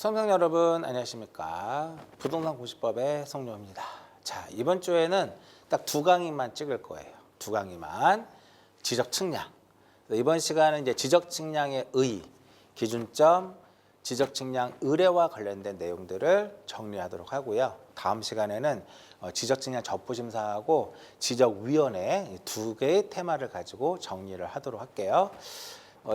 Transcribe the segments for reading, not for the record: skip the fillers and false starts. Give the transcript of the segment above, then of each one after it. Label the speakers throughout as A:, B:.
A: 수험생 여러분 안녕하십니까. 부동산 공시법의 성룡입니다. 자, 이번 주에는 딱 두 강의만 찍을 거예요. 두 강의만. 지적 측량. 이번 시간은 이제 지적 측량의 의, 기준점, 지적 측량 의뢰와 관련된 내용들을 정리하도록 하고요. 다음 시간에는 지적 측량 적부심사하고 지적위원회 두 개의 테마를 가지고 정리를 하도록 할게요.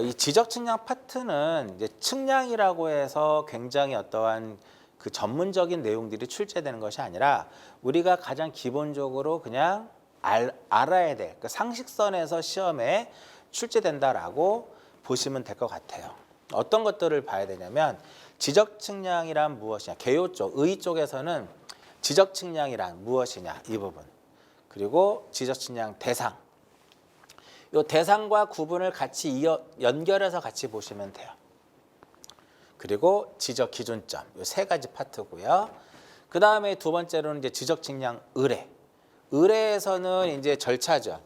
A: 이 지적 측량 파트는 이제 측량이라고 해서 굉장히 어떠한 그 전문적인 내용들이 출제되는 것이 아니라 우리가 가장 기본적으로 그냥 알아야 될 그 상식선에서 시험에 출제된다라고 보시면 될 것 같아요. 어떤 것들을 봐야 되냐면 지적 측량이란 무엇이냐, 개요 쪽, 의 쪽에서는 지적 측량이란 무엇이냐 이 부분, 그리고 지적 측량 대상, 이 대상과 구분을 같이 연결해서 같이 보시면 돼요. 그리고 지적 기준점, 이 세 가지 파트고요. 그 다음에 두 번째로는 이제 지적 측량 의뢰. 의뢰에서는 이제 절차죠.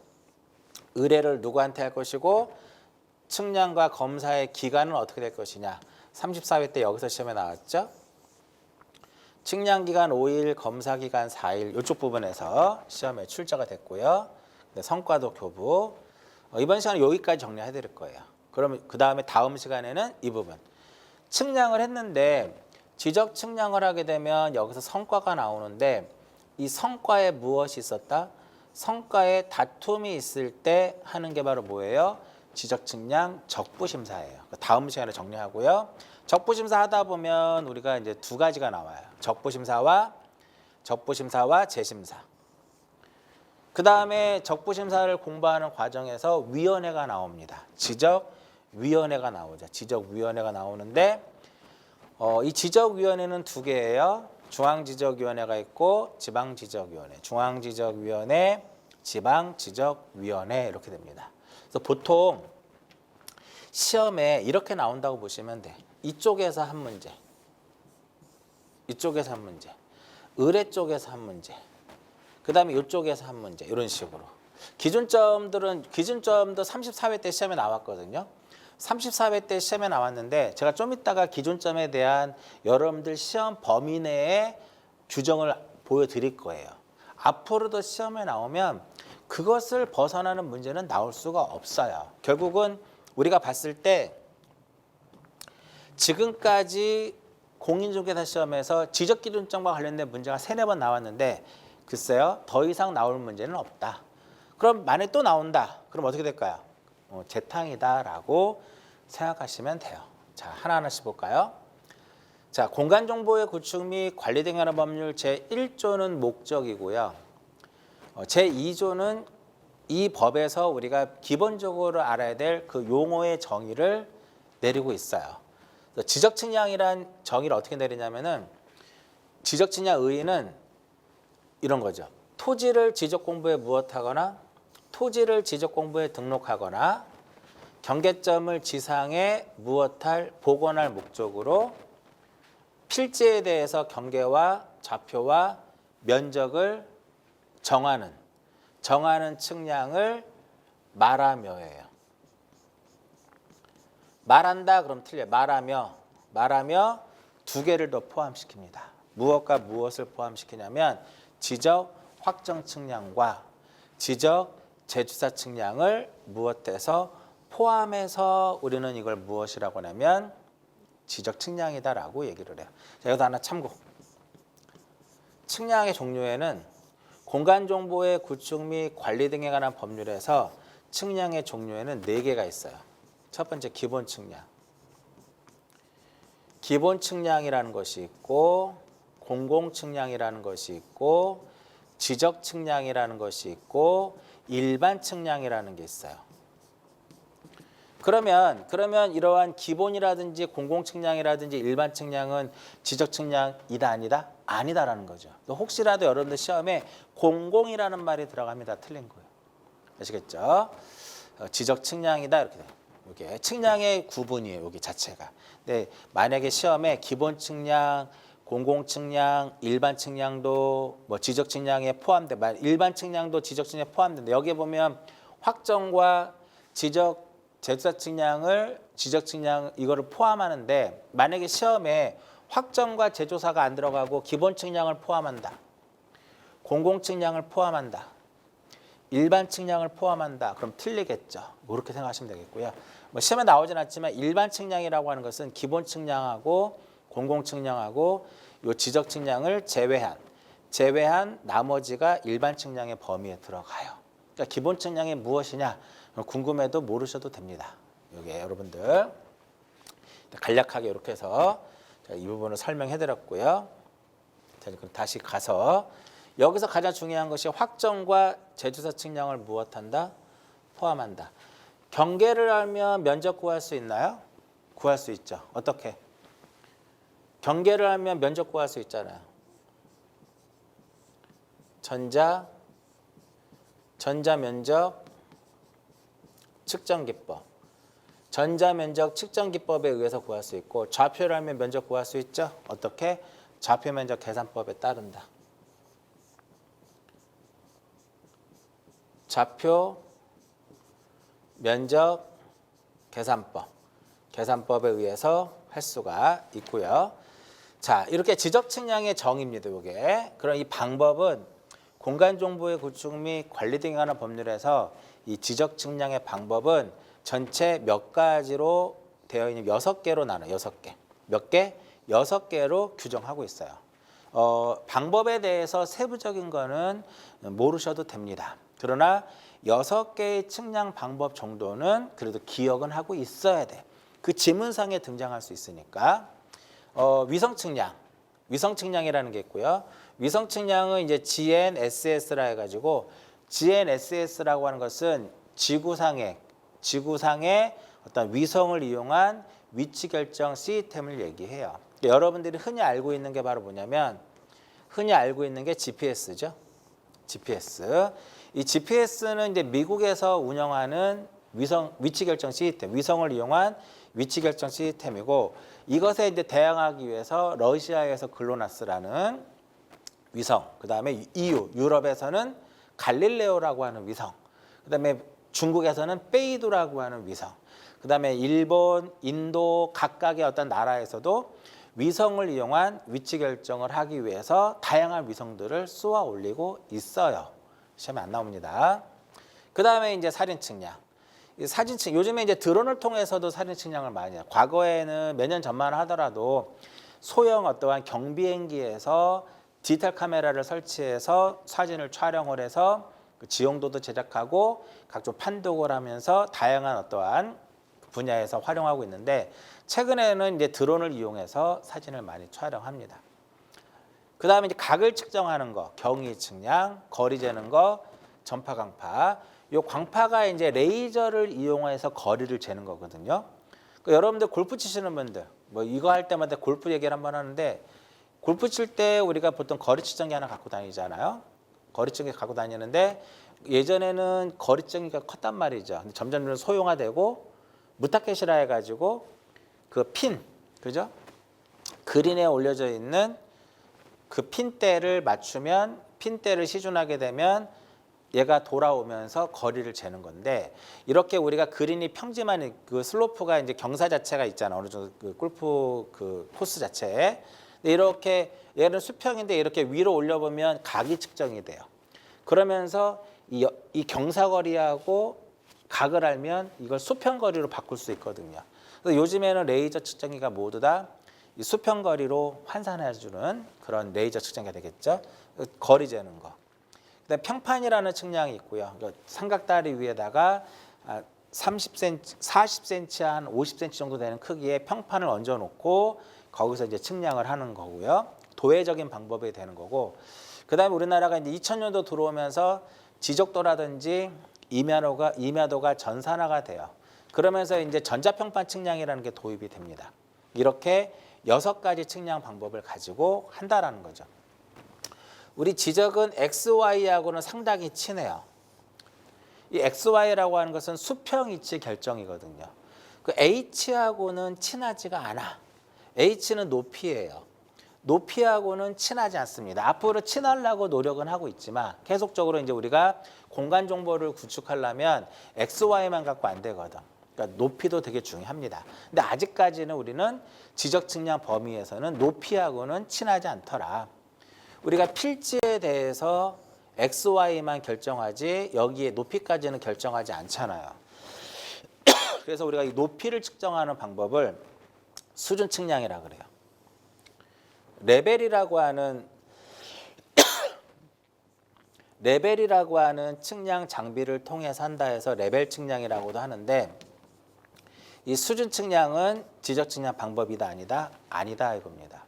A: 의뢰를 누구한테 할 것이고 측량과 검사의 기간은 어떻게 될 것이냐. 34회 때 여기서 시험에 나왔죠. 측량 기간 5일, 검사 기간 4일 이쪽 부분에서 시험에 출제가 됐고요. 성과도 교부. 이번 시간은 여기까지 정리해 드릴 거예요. 그러면 그 다음에 다음 시간에는 이 부분. 측량을 했는데 지적 측량을 하게 되면 여기서 성과가 나오는데 이 성과에 무엇이 있었다? 성과에 다툼이 있을 때 하는 게 바로 뭐예요? 지적 측량 적부심사예요. 다음 시간에 정리하고요. 적부심사 하다 보면 우리가 이제 두 가지가 나와요. 적부심사와 재심사. 그 다음에 적부심사를 공부하는 과정에서 위원회가 나옵니다. 지적위원회가 나오죠. 지적위원회가 나오는데 이 지적위원회는 두 개예요. 중앙지적위원회가 있고 지방지적위원회. 중앙지적위원회, 지방지적위원회 이렇게 됩니다. 그래서 보통 시험에 이렇게 나온다고 보시면 돼. 이쪽에서 한 문제, 이쪽에서 한 문제, 의뢰 쪽에서 한 문제, 그 다음에 이쪽에서 한 문제, 이런 식으로. 기준점도 34회 때 시험에 나왔거든요. 34회 때 시험에 나왔는데 제가 좀 이따가 기준점에 대한 여러분들 시험 범위 내의 규정을 보여드릴 거예요. 앞으로도 시험에 나오면 그것을 벗어나는 문제는 나올 수가 없어요. 결국은 우리가 봤을 때 지금까지 공인중개사 시험에서 지적기준점과 관련된 문제가 3-4번 나왔는데 글쎄요, 더 이상 나올 문제는 없다. 그럼 만약에 또 나온다. 그럼 어떻게 될까요? 재탕이다라고 생각하시면 돼요. 자, 하나하나씩 볼까요? 자, 공간정보의 구축 및 관리 등에 관한 법률 제1조는 목적이고요. 제2조는 이 법에서 우리가 기본적으로 알아야 될 그 용어의 정의를 내리고 있어요. 지적측량이란 정의를 어떻게 내리냐면은 지적측량 의의는 이런 거죠. 토지를 지적공부에 무엇하거나 토지를 지적공부에 등록하거나 경계점을 지상에 무엇할 복원할 목적으로 필지에 대해서 경계와 좌표와 면적을 정하는 측량을 말하며예요. 말한다 그럼 틀려. 말하며 두 개를 더 포함시킵니다. 무엇과 무엇을 포함시키냐면 지적 확정 측량과 지적 재주사 측량을 무엇해서 포함해서 우리는 이걸 무엇이라고 하냐면 지적 측량이다라고 얘기를 해요. 자, 이것도 하나 참고. 측량의 종류에는 공간정보의 구축 및 관리 등에 관한 법률에서 측량의 종류에는 4개가 있어요. 첫 번째 기본 측량. 기본 측량이라는 것이 있고 공공 측량이라는 것이 있고 지적 측량이라는 것이 있고 일반 측량이라는 게 있어요. 그러면 이러한 기본이라든지 공공 측량이라든지 일반 측량은 지적 측량이다 아니다? 아니다라는 거죠. 혹시라도 여러분들 시험에 공공이라는 말이 들어갑니다. 틀린 거예요. 아시겠죠? 지적 측량이다 이렇게 돼요. 이게 측량의 구분이에요. 여기 자체가. 근데 만약에 시험에 기본 측량, 공공 측량, 일반 측량도 뭐 지적 측량에 포함돼. 일반 측량도 지적 측량에 포함된다. 여기에 보면 확정과 지적 재주사 측량을 지적 측량 이거를 포함하는데 만약에 시험에 확정과 제조사가 안 들어가고 기본 측량을 포함한다. 공공 측량을 포함한다. 일반 측량을 포함한다. 그럼 틀리겠죠. 그렇게 생각하시면 되겠고요. 뭐 시험에 나오진 않지만 일반 측량이라고 하는 것은 기본 측량하고 공공 측량하고 요 지적 측량을 제외한 나머지가 일반 측량의 범위에 들어가요. 그러니까 기본 측량이 무엇이냐 궁금해도 모르셔도 됩니다. 여기 여러분들 간략하게 이렇게 해서 이 부분을 설명해드렸고요. 자, 그럼 다시 가서 여기서 가장 중요한 것이 확정과 제조사 측량을 무엇한다? 포함한다. 경계를 알면 면적 구할 수 있나요? 구할 수 있죠. 어떻게? 경계를 알면 면적 구할 수 있잖아요. 전자 면적 측정 기법. 전자 면적 측정 기법에 의해서 구할 수 있고 좌표를 알면 면적 구할 수 있죠. 어떻게? 좌표 면적 계산법에 따른다. 좌표 면적 계산법에 의해서 할 수가 있고요. 자, 이렇게 지적 측량의 정의입니다. 이게. 그럼 이 방법은 공간 정보의 구축 및 관리 등에 관한 법률에서 이 지적 측량의 방법은 전체 몇 가지로 되어 있는 6개로 나눠요. 6개. 몇 개? 6개로 규정하고 있어요. 방법에 대해서 세부적인 거는 모르셔도 됩니다. 그러나 6개의 측량 방법 정도는 그래도 기억은 하고 있어야 돼. 그 지문상에 등장할 수 있으니까. 위성 측량이라는 게 있고요. 위성 측량은 이제 GNSS라 해가지고 GNSS라고 하는 것은 지구상의 어떤 위성을 이용한 위치 결정 시스템을 얘기해요. 여러분들이 흔히 알고 있는 게 바로 뭐냐면 흔히 알고 있는 게 GPS죠. GPS. 이 GPS는 이제 미국에서 운영하는 위치 결정 시스템, 위성을 이용한 위치 결정 시스템이고 이것에 이제 대항하기 위해서 러시아에서 글로나스라는 위성, 그다음에 EU, 유럽에서는 갈릴레오라고 하는 위성, 그다음에 중국에서는 베이두라고 하는 위성, 그다음에 일본, 인도 각각의 어떤 나라에서도 위성을 이용한 위치 결정을 하기 위해서 다양한 위성들을 쏘아 올리고 있어요. 시험에 안 나옵니다. 그다음에 이제 사진 측량. 요즘에 이제 드론을 통해서도 사진 측량을 많이 해요. 과거에는 몇 년 전만 하더라도 소형 어떠한 경비행기에서 디지털 카메라를 설치해서 사진을 촬영을 해서 그 지형도도 제작하고 각종 판독을 하면서 다양한 어떠한 분야에서 활용하고 있는데 최근에는 이제 드론을 이용해서 사진을 많이 촬영합니다. 그 다음에 이제 각을 측정하는 거, 경위 측량, 거리 재는 거, 전파 강파. 요 광파가 이제 레이저를 이용해서 거리를 재는 거거든요. 그러니까 여러분들 골프 치시는 분들, 뭐 이거 할 때마다 골프 얘기를 한번 하는데 골프 칠 때 우리가 보통 거리 측정기 하나 갖고 다니잖아요. 거리 측정기 갖고 다니는데 예전에는 거리 측정기가 컸단 말이죠. 근데 점점 소형화되고 무타켓이라 해가지고 그 핀, 그죠? 그린에 올려져 있는 그 핀대를 맞추면 핀대를 시준하게 되면 얘가 돌아오면서 거리를 재는 건데 이렇게 우리가 그린이 평지만 그 슬로프가 이제 경사 자체가 있잖아. 어느 정도 그 골프 그 코스 자체에. 이렇게 얘는 수평인데 이렇게 위로 올려보면 각이 측정이 돼요. 그러면서 이 경사거리하고 각을 알면 이걸 수평거리로 바꿀 수 있거든요. 그래서 요즘에는 레이저 측정기가 모두 다 이 수평거리로 환산해주는 그런 레이저 측정기가 되겠죠. 거리 재는 거. 그다음에 평판이라는 측량이 있고요. 삼각다리 위에다가 30cm, 40cm, 한 50cm 정도 되는 크기의 평판을 얹어놓고 거기서 이제 측량을 하는 거고요. 도회적인 방법이 되는 거고. 그다음에 우리나라가 이제 2000년도 들어오면서 지적도라든지 임야도가 전산화가 돼요. 그러면서 이제 전자평판 측량이라는 게 도입이 됩니다. 이렇게 6가지 측량 방법을 가지고 한다라는 거죠. 우리 지적은 XY하고는 상당히 친해요. 이 XY라고 하는 것은 수평 이치 결정이거든요. 그 H하고는 친하지가 않아. H는 높이예요. 높이하고는 친하지 않습니다. 앞으로 친하려고 노력은 하고 있지만 계속적으로 이제 우리가 공간 정보를 구축하려면 XY만 갖고 안 되거든. 그러니까 높이도 되게 중요합니다. 근데 아직까지는 우리는 지적 측량 범위에서는 높이하고는 친하지 않더라. 우리가 필지에 대해서 x, y만 결정하지 여기에 높이까지는 결정하지 않잖아요. 그래서 우리가 이 높이를 측정하는 방법을 수준 측량이라고 그래요. 레벨이라고 하는 측량 장비를 통해서 한다 해서 레벨 측량이라고도 하는데, 이 수준 측량은 지적 측량 방법이다 아니다 이겁니다.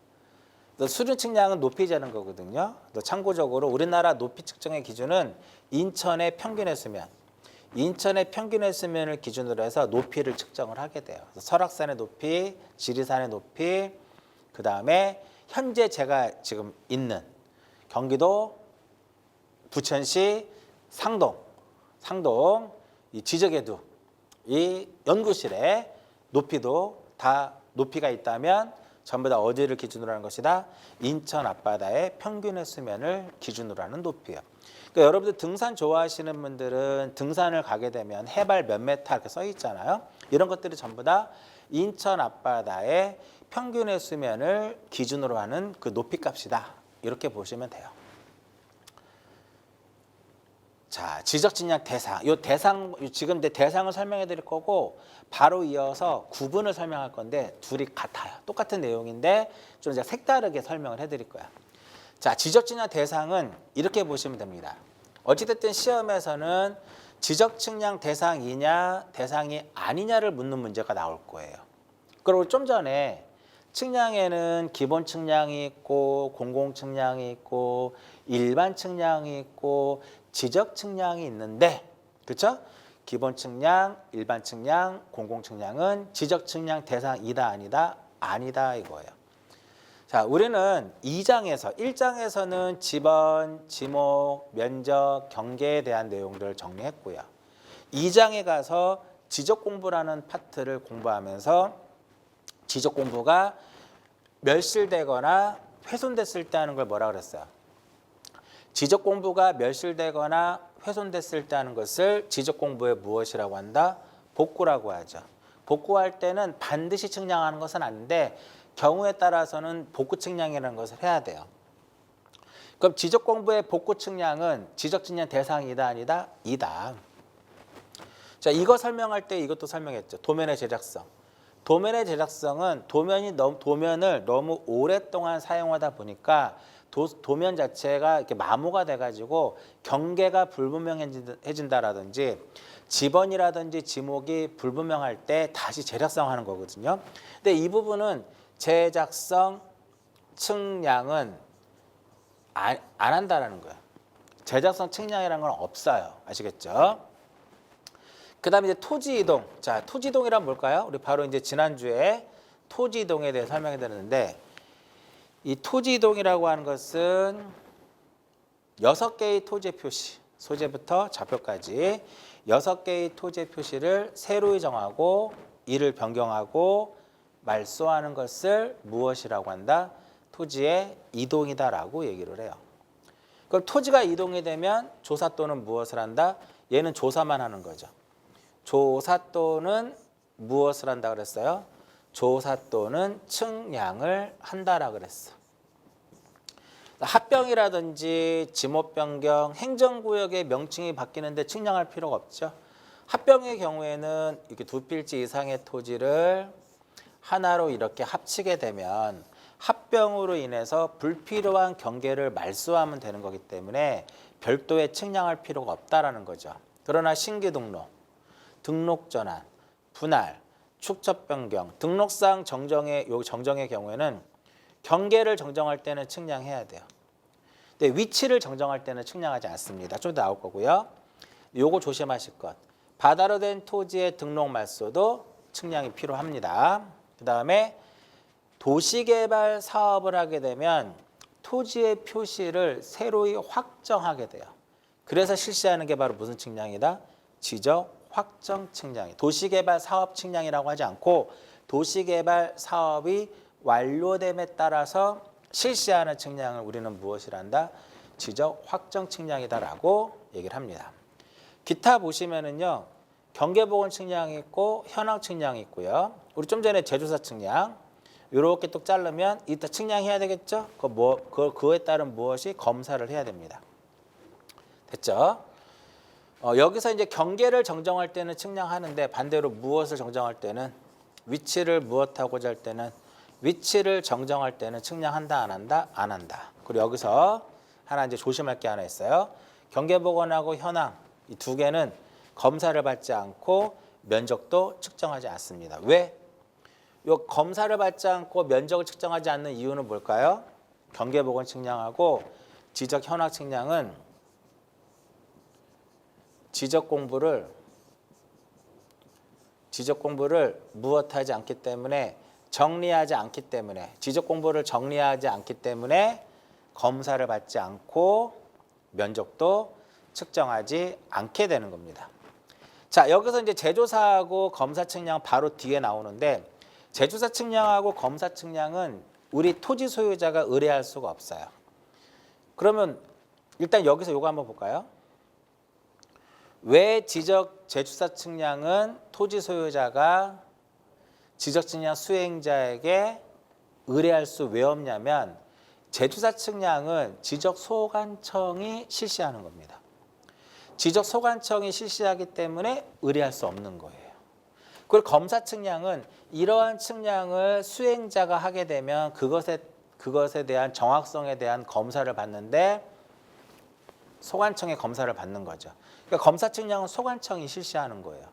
A: 수준 측량은 높이 재는 거거든요. 참고적으로 우리나라 높이 측정의 기준은 인천의 평균의 수면, 인천의 평균의 수면을 기준으로 해서 높이를 측정을 하게 돼요. 설악산의 높이, 지리산의 높이, 그 다음에 현재 제가 지금 있는 경기도 부천시 상동 이 지적에도 이 연구실에 높이도 다 높이가 있다면 전부 다 어디를 기준으로 하는 것이다? 인천 앞바다의 평균의 수면을 기준으로 하는 높이예요. 그러니까 여러분들 등산 좋아하시는 분들은 등산을 가게 되면 해발 몇 메타 이렇게 써 있잖아요. 이런 것들이 전부 다 인천 앞바다의 평균의 수면을 기준으로 하는 그 높이 값이다. 이렇게 보시면 돼요. 자, 지적 측량 대상. 지금 내 대상을 설명해 드릴 거고 바로 이어서 구분을 설명할 건데 둘이 같아요. 똑같은 내용인데 좀 제가 색다르게 설명을 해 드릴 거야. 자, 지적 측량 대상은 이렇게 보시면 됩니다. 어찌됐든 시험에서는 지적 측량 대상이냐 대상이 아니냐를 묻는 문제가 나올 거예요. 그리고 좀 전에 측량에는 기본 측량이 있고 공공 측량이 있고 일반 측량이 있고 지적 측량이 있는데, 그렇죠? 기본 측량, 일반 측량, 공공 측량은 지적 측량 대상이다 아니다 이거예요. 자, 우리는 1장에서는 지번, 지목, 면적, 경계에 대한 내용들을 정리했고요. 2장에 가서 지적 공부라는 파트를 공부하면서 지적 공부가 멸실되거나 훼손됐을 때 하는 걸 뭐라 그랬어요? 지적 공부가 멸실되거나 훼손됐을 때 하는 것을 지적 공부의 무엇이라고 한다? 복구라고 하죠. 복구할 때는 반드시 측량하는 것은 아닌데 경우에 따라서는 복구 측량이라는 것을 해야 돼요. 그럼 지적 공부의 복구 측량은 지적 측량 대상이다 아니다? 이다. 자, 이거 설명할 때 이것도 설명했죠. 도면의 제작성. 도면의 제작성은 도면을 너무 오랫동안 사용하다 보니까 도면 자체가 이렇게 마모가 돼가지고 경계가 불분명해진다라든지 지번이라든지 지목이 불분명할 때 다시 제작성하는 거거든요. 근데 이 부분은 제작성 측량은 안 한다라는 거예요. 제작성 측량이라는 건 없어요. 아시겠죠? 그다음에 이제 토지 이동. 자, 토지 이동이란 뭘까요? 우리 바로 이제 지난주에 토지 이동에 대해 설명해 드렸는데, 이 토지 이동이라고 하는 것은 6개의 토지의 표시, 소재부터 좌표까지 6개의 토지의 표시를 새로이 정하고 이를 변경하고 말소하는 것을 무엇이라고 한다? 토지의 이동이다라고 얘기를 해요. 그럼 토지가 이동이 되면 조사 또는 무엇을 한다? 얘는 조사만 하는 거죠. 조사 또는 무엇을 한다 그랬어요? 조사 또는 측량을 한다라 그랬어. 합병이라든지 지목 변경, 행정구역의 명칭이 바뀌는데 측량할 필요가 없죠. 합병의 경우에는 이렇게 두 필지 이상의 토지를 하나로 이렇게 합치게 되면 합병으로 인해서 불필요한 경계를 말소하면 되는 거기 때문에 별도의 측량할 필요가 없다라는 거죠. 그러나 신규 등록, 등록 전환, 분할, 축척 변경, 등록상 정정의 경우에는 경계를 정정할 때는 측량해야 돼요. 근데 위치를 정정할 때는 측량하지 않습니다. 좀 더 나올 거고요. 요거 조심하실 것. 바다로 된 토지의 등록 말소도 측량이 필요합니다. 그 다음에 도시개발 사업을 하게 되면 토지의 표시를 새로이 확정하게 돼요. 그래서 실시하는 게 바로 무슨 측량이다? 지적 확정 측량이. 도시개발 사업 측량이라고 하지 않고 도시개발 사업이 완료됨에 따라서 실시하는 측량을 우리는 무엇이라 한다? 지적 확정 측량이다라고 얘기를 합니다. 기타 보시면은요, 경계보건 측량이 있고 현황 측량이 있고요. 우리 좀 전에 제조사 측량 이렇게 뚝 자르면 이따 측량해야 되겠죠? 그거에 따른 무엇이 검사를 해야 됩니다. 됐죠? 여기서 이제 경계를 정정할 때는 측량하는데 반대로 무엇을 정정할 때는 위치를 무엇하고자 할 때는 위치를 정정할 때는 측량한다 안 한다? 안 한다. 그리고 여기서 하나 이제 조심할 게 하나 있어요. 경계보건하고 현황 이 두 개는 검사를 받지 않고 면적도 측정하지 않습니다. 왜? 요 검사를 받지 않고 면적을 측정하지 않는 이유는 뭘까요? 경계보건 측량하고 지적 현황 측량은 지적 공부를 무엇하지 않기 때문에 정리하지 않기 때문에 지적 공부를 정리하지 않기 때문에 검사를 받지 않고 면적도 측정하지 않게 되는 겁니다. 자, 여기서 이제 제조사하고 검사 측량 바로 뒤에 나오는데 제조사 측량하고 검사 측량은 우리 토지 소유자가 의뢰할 수가 없어요. 그러면 일단 여기서 요거 한번 볼까요? 왜 지적 제조사 측량은 토지 소유자가 지적 측량 수행자에게 의뢰할 수 왜 없냐면 제조사 측량은 지적 소관청이 실시하는 겁니다. 지적 소관청이 실시하기 때문에 의뢰할 수 없는 거예요. 그리고 검사 측량은 이러한 측량을 수행자가 하게 되면 그것에 대한 정확성에 대한 검사를 받는데 소관청의 검사를 받는 거죠. 그러니까 검사 측량은 소관청이 실시하는 거예요.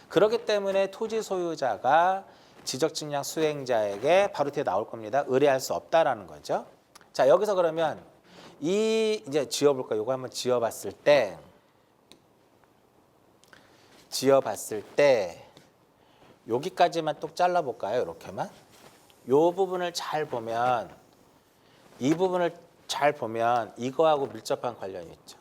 A: 그렇기 때문에 토지 소유자가 지적 측량 수행자에게 바로 뒤에 나올 겁니다. 의뢰할 수 없다라는 거죠. 자, 여기서 그러면 이제 지어볼까요? 이거 한번 지어봤을 때 여기까지만 뚝 잘라볼까요? 이렇게만. 요 부분을 잘 보면 이 부분을 잘 보면 이거하고 밀접한 관련이 있죠.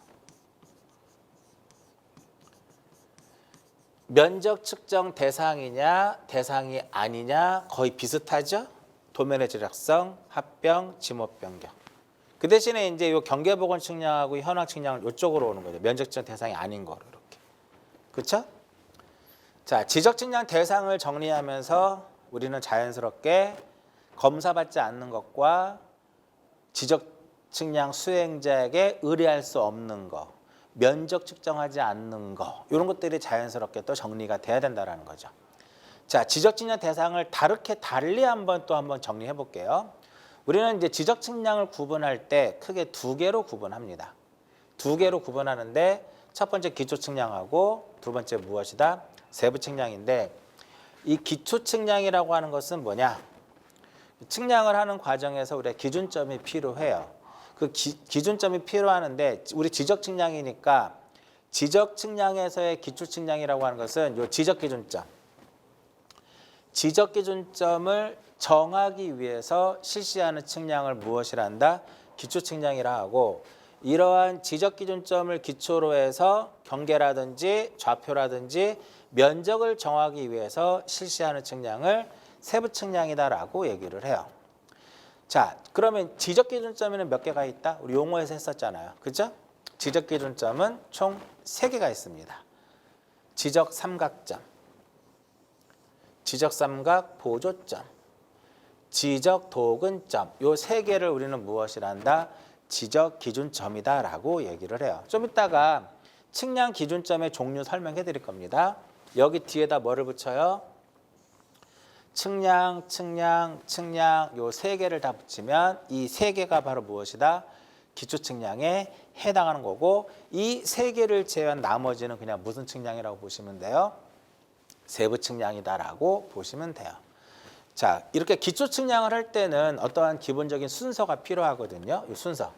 A: 면적 측정 대상이냐 대상이 아니냐 거의 비슷하죠. 도면의 지락성, 합병, 지목 변경. 그 대신에 이제 요 경계보건 측량하고 현황 측량은 이쪽으로 오는 거죠. 면적 측정 대상이 아닌 거로 이렇게. 그렇죠? 자, 지적 측량 대상을 정리하면서 우리는 자연스럽게 검사받지 않는 것과 지적 측량 수행자에게 의뢰할 수 없는 것, 면적 측정하지 않는 것 이런 것들이 자연스럽게 또 정리가 돼야 된다는 거죠. 자, 지적 측량 대상을 달리 한번 정리해 볼게요. 우리는 이제 지적 측량을 구분할 때 크게 두 개로 구분합니다. 두 개로 구분하는데 첫 번째 기초 측량하고 두 번째 무엇이다? 세부 측량인데 이 기초 측량이라고 하는 것은 뭐냐? 측량을 하는 과정에서 우리가 기준점이 필요해요. 그 기준점이 필요하는데 우리 지적 측량이니까 지적 측량에서의 기초 측량이라고 하는 것은 요 지적 기준점을 정하기 위해서 실시하는 측량을 무엇이라 한다? 기초 측량이라 하고 이러한 지적 기준점을 기초로 해서 경계라든지 좌표라든지 면적을 정하기 위해서 실시하는 측량을 세부 측량이다라고 얘기를 해요. 자, 그러면 지적 기준점에는 몇 개가 있다? 우리 용어에서 했었잖아요. 그죠? 지적 기준점은 총 3개가 있습니다. 지적 삼각점, 지적 삼각 보조점, 지적 도근점. 요 3개를 우리는 무엇이라 한다? 지적 기준점이다라고 얘기를 해요. 좀 이따가 측량 기준점의 종류 설명해 드릴 겁니다. 여기 뒤에다 뭐를 붙여요? 측량 요 3개를 다 붙이면 이 3개가 바로 무엇이다? 기초 측량에 해당하는 거고 이 3개를 제외한 나머지는 그냥 무슨 측량이라고 보시면 돼요? 세부 측량이다라고 보시면 돼요. 자, 이렇게 기초 측량을 할 때는 어떠한 기본적인 순서가 필요하거든요. 이 순서.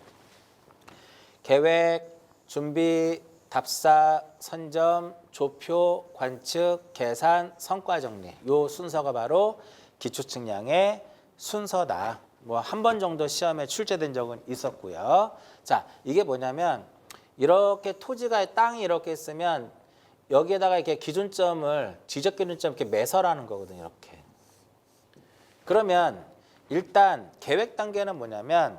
A: 계획, 준비, 답사, 선점, 조표, 관측, 계산, 성과 정리. 요 순서가 바로 기초 측량의 순서다. 뭐 한 번 정도 시험에 출제된 적은 있었고요. 자, 이게 뭐냐면 이렇게 땅이 이렇게 있으면 여기에다가 이렇게 기준점을 지적 기준점 이렇게 매설하는 거거든요. 이렇게. 그러면 일단 계획 단계는 뭐냐면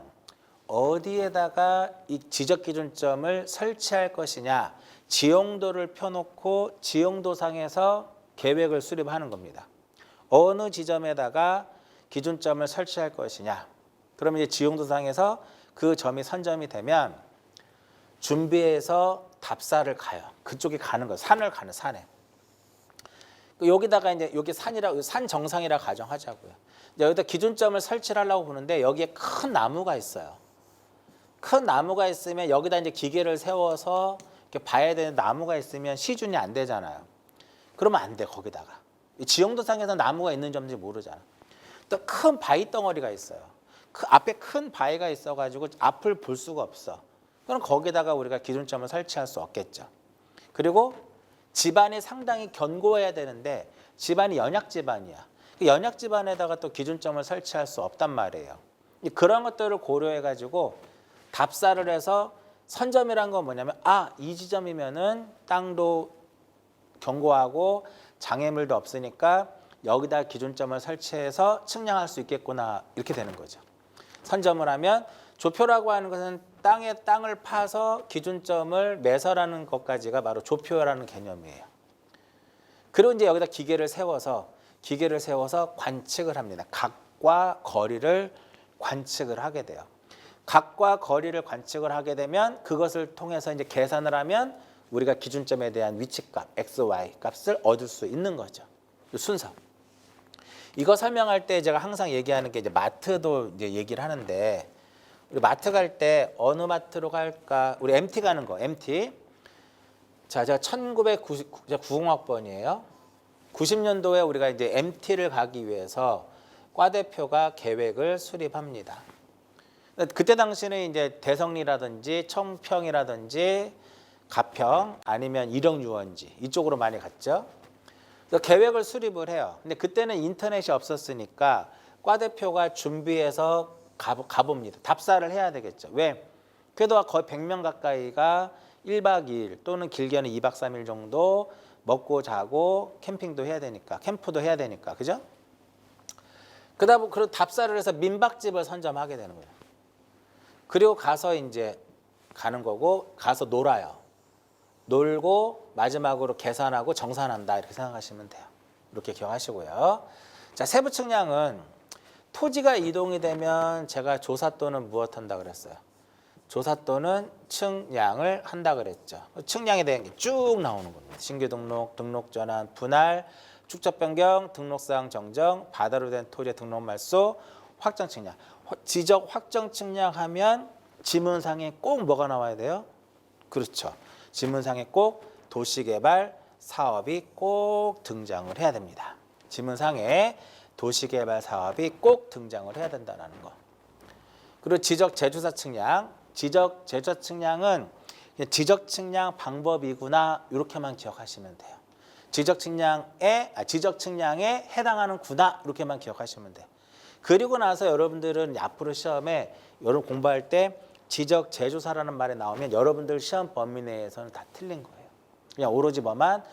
A: 어디에다가 이 지적 기준점을 설치할 것이냐, 지용도를 펴놓고 지용도상에서 계획을 수립하는 겁니다. 어느 지점에다가 기준점을 설치할 것이냐. 그러면 이제 지용도상에서 그 점이 선점이 되면 준비해서 답사를 가요. 그쪽에 가는 거예요. 산을 가는 산에. 여기다가 이제 여기 산 정상이라 가정하자고요. 여기다 기준점을 설치를 하려고 보는데 여기에 큰 나무가 있어요. 큰 나무가 있으면 여기다 이제 기계를 세워서 이렇게 봐야 되는 나무가 있으면 시준이 안 되잖아요. 그러면 안 돼, 거기다가. 지형도상에서 나무가 있는지 없는지 모르잖아. 또 큰 바위 덩어리가 있어요. 그 앞에 큰 바위가 있어가지고 앞을 볼 수가 없어. 그럼 거기다가 우리가 기준점을 설치할 수 없겠죠. 그리고 집안이 상당히 견고해야 되는데 집안이 연약 집안이야. 그 연약 집안에다가 또 기준점을 설치할 수 없단 말이에요. 그런 것들을 고려해가지고 답사를 해서 선점이란 건 뭐냐면 이 지점이면은 땅도 견고하고 장애물도 없으니까 여기다 기준점을 설치해서 측량할 수 있겠구나 이렇게 되는 거죠. 선점을 하면 조표라고 하는 것은 땅을 파서 기준점을 매설하는 것까지가 바로 조표라는 개념이에요. 그리고 이제 여기다 기계를 세워서 관측을 합니다. 각과 거리를 관측을 하게 돼요. 각과 거리를 관측을 하게 되면 그것을 통해서 이제 계산을 하면 우리가 기준점에 대한 위치값, x, y 값을 얻을 수 있는 거죠. 순서. 이거 설명할 때 제가 항상 얘기하는 게 이제 마트도 이제 얘기를 하는데 우리 마트 갈 때 어느 마트로 갈까? 우리 MT 가는 거, MT. 자, 제가 1990학번이에요. 90년도에 우리가 이제 MT를 가기 위해서 과대표가 계획을 수립합니다. 그때 당시는 이제 대성리라든지 청평이라든지 가평 아니면 일영유원지 이쪽으로 많이 갔죠. 그래서 계획을 수립을 해요. 근데 그때는 인터넷이 없었으니까 과대표가 준비해서 가봅니다. 답사를 해야 되겠죠. 왜? 그래도 거의 100명 가까이가 1박 2일 또는 길게는 2박 3일 정도 먹고 자고 캠핑도 해야 되니까 캠프도 해야 되니까 그죠? 그러다 답사를 해서 민박집을 선점하게 되는 거예요. 그리고 가서 이제 가는 거고 가서 놀아요. 놀고 마지막으로 계산하고 정산한다 이렇게 생각하시면 돼요. 이렇게 기억하시고요. 자, 세부 측량은 토지가 이동이 되면 제가 조사 또는 무엇 한다 그랬어요. 조사 또는 측량을 한다 그랬죠. 측량에 대한 게 쭉 나오는 겁니다. 신규 등록, 등록 전환, 분할, 축적 변경, 등록사항 정정, 바다로 된 토지의 등록 말소, 확정 측량. 지적 확정 측량하면 지문상에 꼭 뭐가 나와야 돼요? 그렇죠. 지문상에 꼭 도시개발 사업이 꼭 등장을 해야 됩니다. 지문상에 도시개발 사업이 꼭 등장을 해야 된다는 거. 그리고 지적 제조사 측량. 지적 제조사 측량은 지적 측량 방법이구나 이렇게만 기억하시면 돼요. 지적 측량에 해당하는구나 이렇게만 기억하시면 돼요. 그리고 나서 여러분들은 앞으로 시험에 여러분 공부할 때 지적 제조사라는 말이 나오면 여러분들 시험 범위 내에서는 다 틀린 거예요. 그냥 오로지 뭐만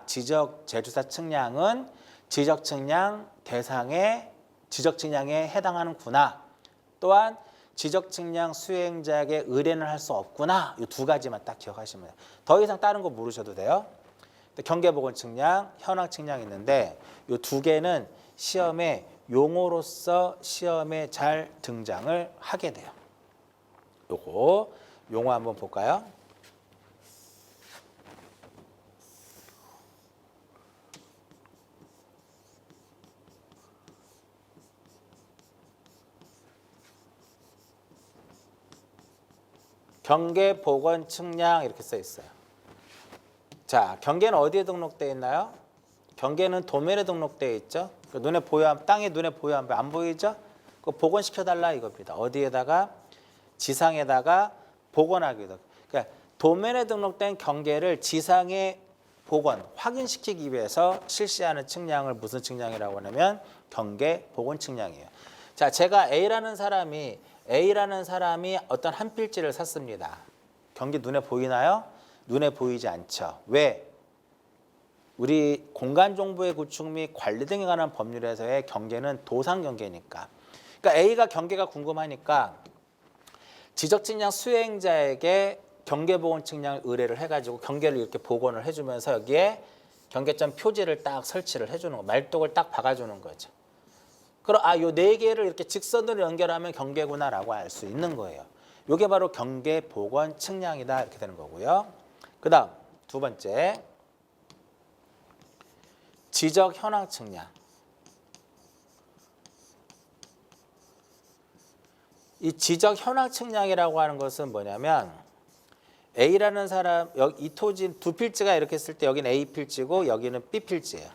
A: 지적 제조사 측량은 지적 측량 대상에 지적 측량에 해당하는구나. 또한 지적 측량 수행자에게 의뢰는 할 수 없구나. 이 두 가지만 딱 기억하시면 돼요. 더 이상 다른 거 모르셔도 돼요. 경계보건 측량, 현황 측량이 있는데 이 두 개는 시험에 용어로서 시험에 잘 등장을 하게 돼요. 요거 용어 한번 볼까요? 경계 보건 측량 이렇게 써 있어요. 자, 경계는 어디에 등록되어 있나요? 경계는 도면에 등록되어 있죠. 눈에 땅에 눈에 보여 안 보이죠? 그 복원시켜 달라 이겁니다. 어디에다가 지상에다가 복원하기도. 그러니까 도면에 등록된 경계를 지상에 복원 확인시키기 위해서 실시하는 측량을 무슨 측량이라고 하냐면 경계 복원 측량이에요. 자, 제가 A라는 사람이 어떤 한 필지를 샀습니다. 경계 눈에 보이나요? 눈에 보이지 않죠. 왜? 우리 공간정보의 구축 및 관리 등에 관한 법률에서의 경계는 도상 경계니까. 그러니까 A가 경계가 궁금하니까 지적측량 수행자에게 경계복원 측량을 의뢰를 해가지고 경계를 이렇게 복원을 해주면서 여기에 경계점 표지를 딱 설치를 해주는 거, 말뚝을 딱 박아주는 거죠. 그럼 요 네 개를 이렇게 직선으로 연결하면 경계구나라고 알 수 있는 거예요. 이게 바로 경계복원 측량이다 이렇게 되는 거고요. 그다음 두 번째 지적 현황 측량. 이 지적 현황 측량이라고 하는 것은 뭐냐면 A라는 사람, 이 토지 두 필지가 이렇게 있을 때 여기는 A 필지고 여기는 B 필지예요.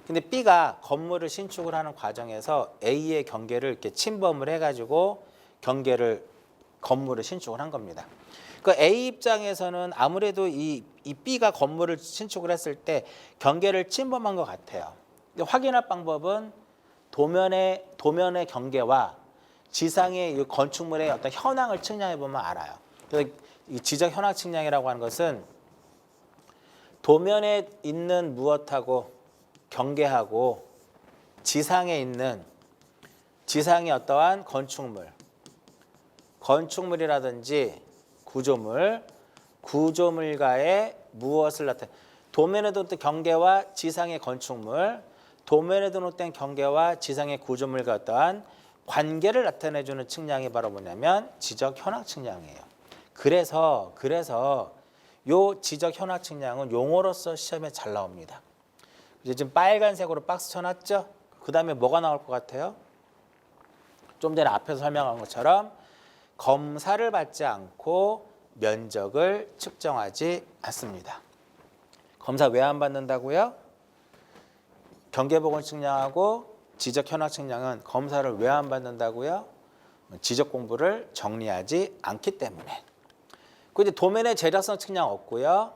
A: 근데 B가 건물을 신축을 하는 과정에서 A의 경계를 이렇게 침범을 해가지고 건물을 신축을 한 겁니다. 그 A 입장에서는 아무래도 이 B가 건물을 신축을 했을 때 경계를 침범한 것 같아요. 확인할 방법은 도면의 경계와 지상의 이 건축물의 어떤 현황을 측량해 보면 알아요. 그래서 이 지적 현황 측량이라고 하는 것은 도면에 있는 무엇하고 경계하고 지상의 어떠한 건축물이라든지 구조물과의 무엇을 나타내 도면에 두는 경계와 지상의 건축물, 도면에 두는 경계와 지상의 구조물과 어떠한 관계를 나타내주는 측량이 바로 뭐냐면 지적 현황 측량이에요. 그래서 요 지적 현황 측량은 용어로서 시험에 잘 나옵니다. 이제 지금 빨간색으로 박스 쳐놨죠? 그 다음에 뭐가 나올 것 같아요? 좀 전에 앞에서 설명한 것처럼 검사를 받지 않고 면적을 측정하지 않습니다. 검사 왜 안 받는다고요? 경계복원 측량하고 지적 현황 측량은 검사를 왜 안 받는다고요? 지적 공부를 정리하지 않기 때문에. 그 이제 도면의 제작성 측량 없고요.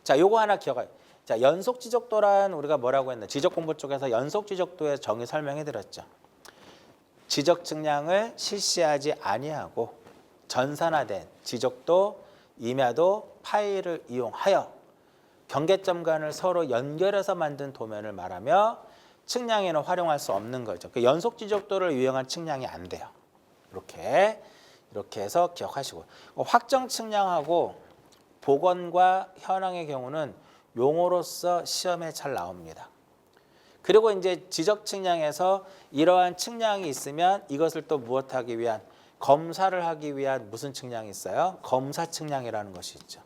A: 자, 요거 하나 기억해요. 자, 연속 지적도란 우리가 뭐라고 했나? 지적 공부 쪽에서 연속 지적도의 정의 설명해 드렸죠. 지적 측량을 실시하지 아니하고 전산화된 지적도, 임야도 파일을 이용하여 경계점 간을 서로 연결해서 만든 도면을 말하며 측량에는 활용할 수 없는 거죠. 그 연속 지적도를 이용한 측량이 안 돼요. 이렇게 해서 기억하시고, 확정 측량하고 복원과 현황의 경우는 용어로서 시험에 잘 나옵니다. 그리고 이제 지적 측량에서 이러한 측량이 있으면 이것을 또 무엇하기 위한 검사를 하기 위한 무슨 측량이 있어요? 검사 측량이라는 것이 있죠.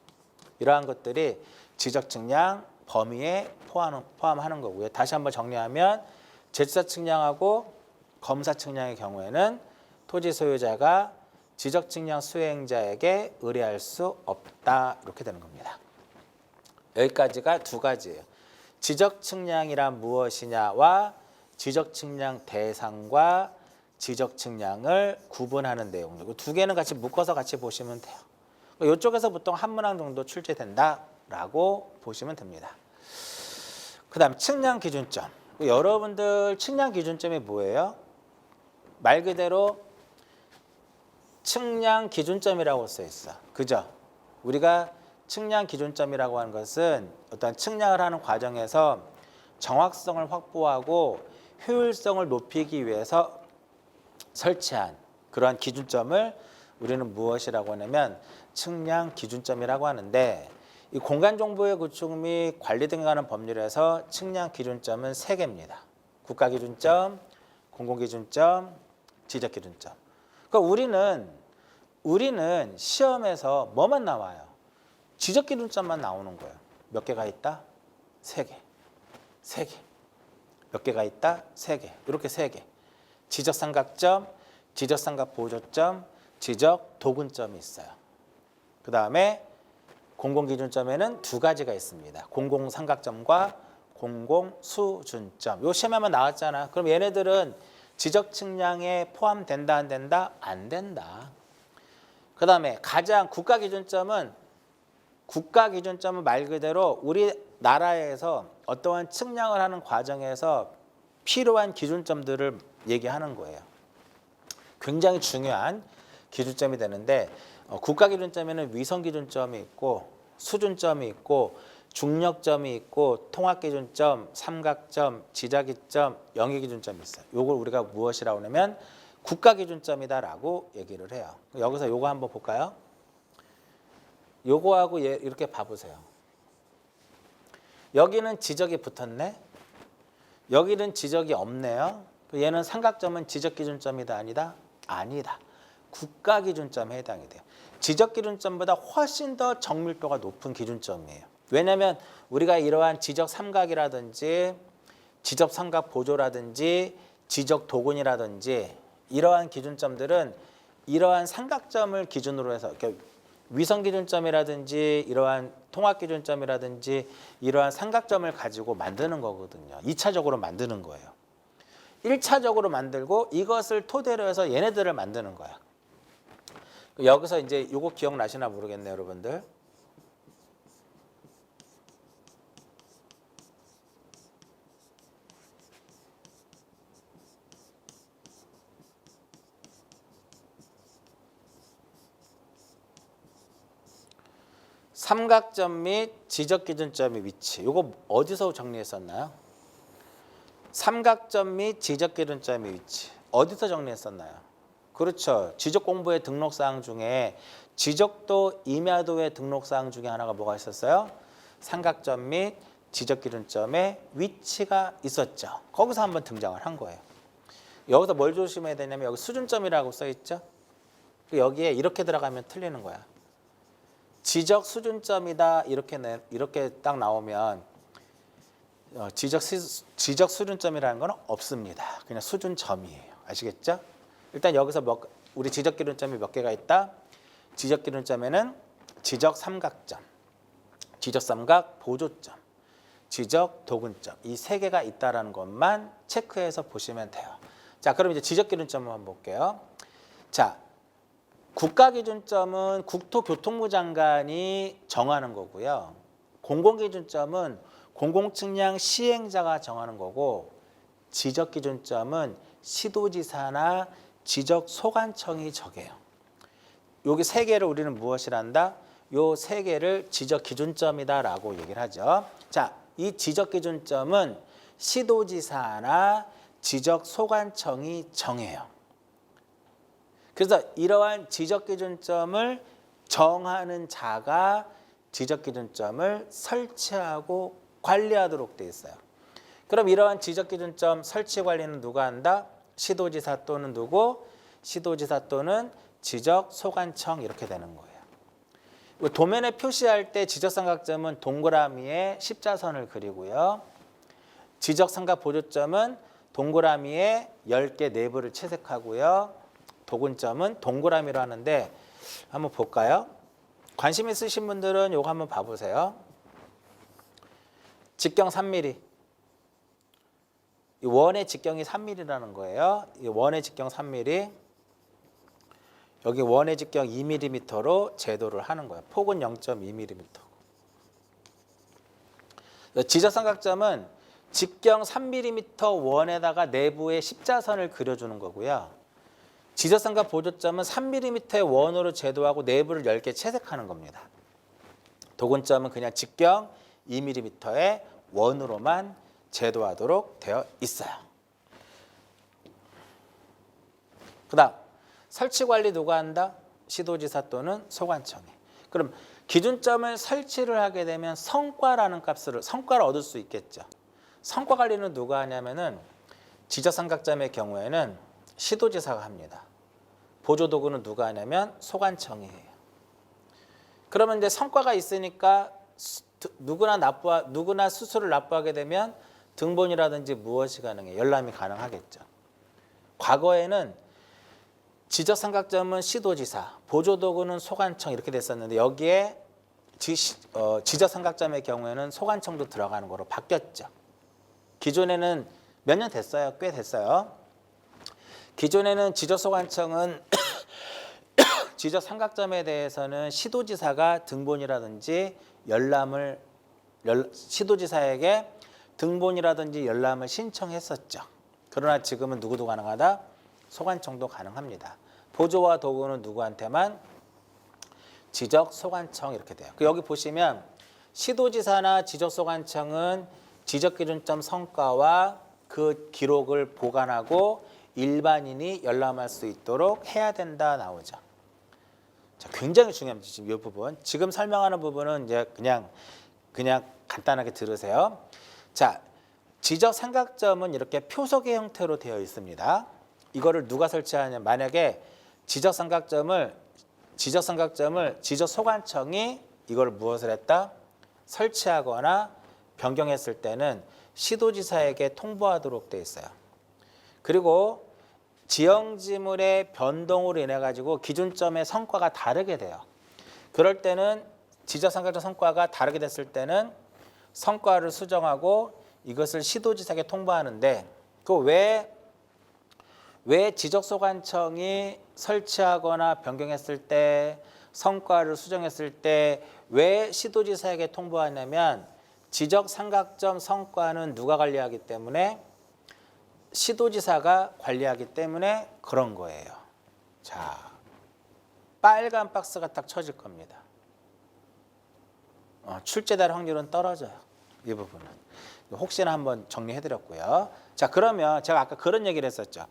A: 이러한 것들이 지적 측량 범위에 포함하는 거고요. 다시 한번 정리하면 제주사 측량하고 검사 측량의 경우에는 토지 소유자가 지적 측량 수행자에게 의뢰할 수 없다. 이렇게 되는 겁니다. 여기까지가 두 가지예요. 지적 측량이란 무엇이냐와 지적 측량 대상과 지적 측량을 구분하는 내용. 두 개는 같이 묶어서 같이 보시면 돼요. 이쪽에서 보통 한 문항 정도 출제된다라고 보시면 됩니다. 그다음 측량 기준점. 여러분들 측량 기준점이 뭐예요? 말 그대로 측량 기준점이라고 써 있어. 그죠? 우리가 측량 기준점이라고 하는 것은 어떤 측량을 하는 과정에서 정확성을 확보하고 효율성을 높이기 위해서 설치한 그러한 기준점을 우리는 무엇이라고 하냐면 측량 기준점이라고 하는데, 이 공간정보의 구축 및 관리 등에 관한 법률에서 측량 기준점은 3개입니다. 국가기준점, 공공기준점, 지적기준점. 그러니까 우리는 시험에서 뭐만 나와요? 지적기준점만 나오는 거예요. 몇 개가 있다? 3개. 몇 개가 있다? 3개. 이렇게 3개. 지적삼각점, 지적삼각보조점, 지적도근점이 있어요. 그 다음에 공공기준점에는 2가지가 있습니다. 공공삼각점과 공공수준점. 요 시험에만 나왔잖아. 그럼 얘네들은 지적 측량에 포함된다 안 된다? 안 된다. 그 다음에 가장 국가기준점은 말 그대로 우리나라에서 어떠한 측량을 하는 과정에서 필요한 기준점들을 얘기하는 거예요. 굉장히 중요한 기준점이 되는데, 국가기준점에는 위성기준점이 있고 수준점이 있고 중력점이 있고 통합기준점, 삼각점, 지자기점, 영위기준점이 있어요. 이걸 우리가 무엇이라고 하냐면 국가기준점이다라고 얘기를 해요. 여기서 이거 한번 볼까요? 요거하고 얘 이렇게 봐보세요. 여기는 지적이 붙었네. 여기는 지적이 없네요. 얘는 삼각점은 지적기준점이다 아니다? 아니다. 국가기준점에 해당이 돼요. 지적기준점보다 훨씬 더 정밀도가 높은 기준점이에요. 왜냐하면 우리가 이러한 지적삼각이라든지 지적삼각보조라든지 지적도근이라든지 이러한 기준점들은 이러한 삼각점을 기준으로 해서 위성기준점이라든지 이러한 통합기준점이라든지 이러한 삼각점을 가지고 만드는 거거든요. 2차적으로 만드는 거예요. 1차적으로 만들고 이것을 토대로 해서 얘네들을 만드는 거야. 여기서 이제 이거 기억나시나 모르겠네요, 여러분들. 삼각점 및 지적기준점의 위치. 이거 어디서 정리했었나요? 삼각점 및 지적기준점의 위치. 어디서 정리했었나요? 그렇죠. 지적 공부의 등록사항 중에 지적도 임야도의 등록사항 중에 하나가 뭐가 있었어요? 삼각점 및 지적기준점의 위치가 있었죠. 거기서 한번 등장을 한 거예요. 여기서 뭘 조심해야 되냐면 여기 수준점이라고 써 있죠. 여기에 이렇게 들어가면 틀리는 거야. 지적 수준점이다 이렇게 딱 나오면 지적 수준점이라는 건 없습니다. 그냥 수준점이에요. 아시겠죠? 일단 여기서 우리 지적 기준점이 몇 개가 있다? 지적 기준점에는 지적 삼각점, 지적 삼각 보조점, 지적 도근점 이 세 개가 있다라는 것만 체크해서 보시면 돼요. 자, 그럼 이제 지적 기준점 한번 볼게요. 자, 국가기준점은 국토교통부 장관이 정하는 거고요. 공공기준점은 공공측량 시행자가 정하는 거고 지적기준점은 시도지사나 지적소관청이 정해요. 여기 세 개를 우리는 무엇이란다? 요 세 개를 지적기준점이다라고 얘기를 하죠. 자, 이 지적기준점은 시도지사나 지적소관청이 정해요. 그래서 이러한 지적기준점을 정하는 자가 지적기준점을 설치하고 관리하도록 돼 있어요. 그럼 이러한 지적기준점 설치 관리는 누가 한다? 시도지사 또는 누구? 시도지사 또는 지적소관청 이렇게 되는 거예요. 도면에 표시할 때 지적삼각점은 동그라미에 십자선을 그리고요. 지적삼각보조점은 동그라미에 10개 내부를 채색하고요. 도근점은 동그라미로 하는데 한번 볼까요? 관심 있으신 분들은 이거 한번 봐보세요. 직경 3mm. 이 원의 직경이 3mm라는 거예요. 이 원의 직경 3mm. 여기 원의 직경 2mm로 제도를 하는 거예요. 폭은 0.2mm. 지적삼각점은 직경 3mm 원에다가 내부에 십자선을 그려주는 거고요. 지적삼각 보조점은 3mm의 원으로 제도하고 내부를 10개 채색하는 겁니다. 도근점은 그냥 직경 2mm의 원으로만 제도하도록 되어 있어요. 그 다음 설치관리 누가 한다? 시도지사 또는 소관청이. 그럼 기준점을 설치를 하게 되면 성과를 얻을 수 있겠죠. 성과 관리는 누가 하냐면은 지적삼각점의 경우에는 시도지사가 합니다. 보조도구는 누가 하냐면 소관청이에요. 그러면 이제 성과가 있으니까 누구나 수수를 납부하게 되면 등본이라든지 무엇이 가능해요? 열람이 가능하겠죠. 과거에는 지적삼각점은 시도지사, 보조도구는 소관청 이렇게 됐었는데 여기에 지적삼각점의 경우에는 소관청도 들어가는 거로 바뀌었죠. 기존에는 몇 년 됐어요. 꽤 됐어요. 기존에는 지적소관청은 지적삼각점에 대해서는 시도지사가 등본이라든지 시도지사에게 등본이라든지 열람을 신청했었죠. 그러나 지금은 누구도 가능하다? 소관청도 가능합니다. 보조와 도구는 누구한테만? 지적소관청 이렇게 돼요. 여기 보시면 시도지사나 지적소관청은 지적기준점 성과와 그 기록을 보관하고 일반인이 열람할 수 있도록 해야 된다 나오죠. 자, 굉장히 중요합니다. 지금 이 부분. 지금 설명하는 부분은 이제 그냥 간단하게 들으세요. 자, 지적 삼각점은 이렇게 표석의 형태로 되어 있습니다. 이거를 누가 설치하냐? 만약에 지적 삼각점을 지적 소관청이 이걸 무엇을 했다? 설치하거나 변경했을 때는 시도지사에게 통보하도록 되어 있어요. 그리고 지형지물의 변동으로 인해 가지고 기준점의 성과가 다르게 돼요. 그럴 때는 지적삼각점 성과가 다르게 됐을 때는 성과를 수정하고 이것을 시도지사에게 통보하는데 왜 지적소관청이 설치하거나 변경했을 때 성과를 수정했을 때 왜 시도지사에게 통보하냐면 지적삼각점 성과는 누가 관리하기 때문에 시도지사가 관리하기 때문에 그런 거예요. 자, 빨간 박스가 딱 쳐질 겁니다. 출제될 확률은 떨어져요. 이 부분은. 혹시나 한번 정리해드렸고요. 자, 그러면 제가 아까 그런 얘기를 했었죠.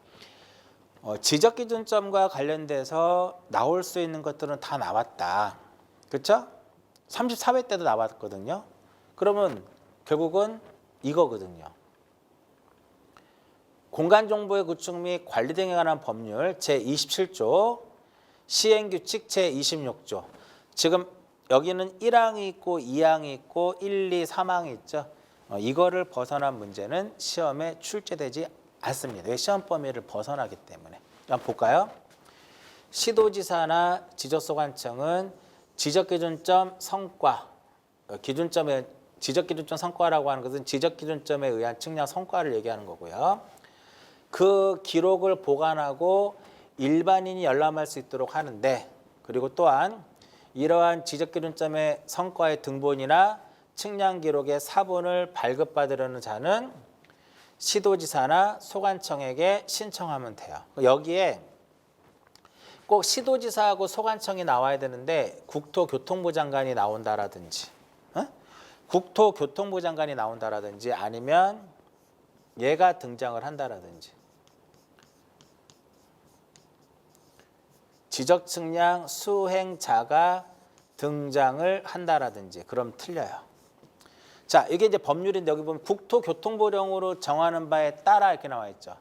A: 지적기준점과 관련돼서 나올 수 있는 것들은 다 나왔다. 그렇죠? 34회 때도 나왔거든요. 그러면 결국은 이거거든요. 공간정보의 구축 및 관리 등에 관한 법률 제27조, 시행규칙 제26조. 지금 여기는 1항이 있고 2항이 있고 1, 2, 3항이 있죠. 이거를 벗어난 문제는 시험에 출제되지 않습니다. 왜? 시험 범위를 벗어나기 때문에. 한번 볼까요? 시도지사나 지적소관청은 지적기준점 성과, 지적기준점 성과라고 하는 것은 지적기준점에 의한 측량 성과를 얘기하는 거고요. 그 기록을 보관하고 일반인이 열람할 수 있도록 하는데, 그리고 또한 이러한 지적기준점의 성과의 등본이나 측량 기록의 사본을 발급받으려는 자는 시도지사나 소관청에게 신청하면 돼요. 여기에 꼭 시도지사하고 소관청이 나와야 되는데 국토교통부 장관이 나온다라든지, 국토교통부 장관이 나온다라든지 아니면 얘가 등장을 한다라든지, 지적 측량 수행자가 등장을 한다라든지, 그럼 틀려요. 자, 이게 이제 법률인데 여기 보면 국토교통부령으로 정하는 바에 따라 이렇게 나와 있죠.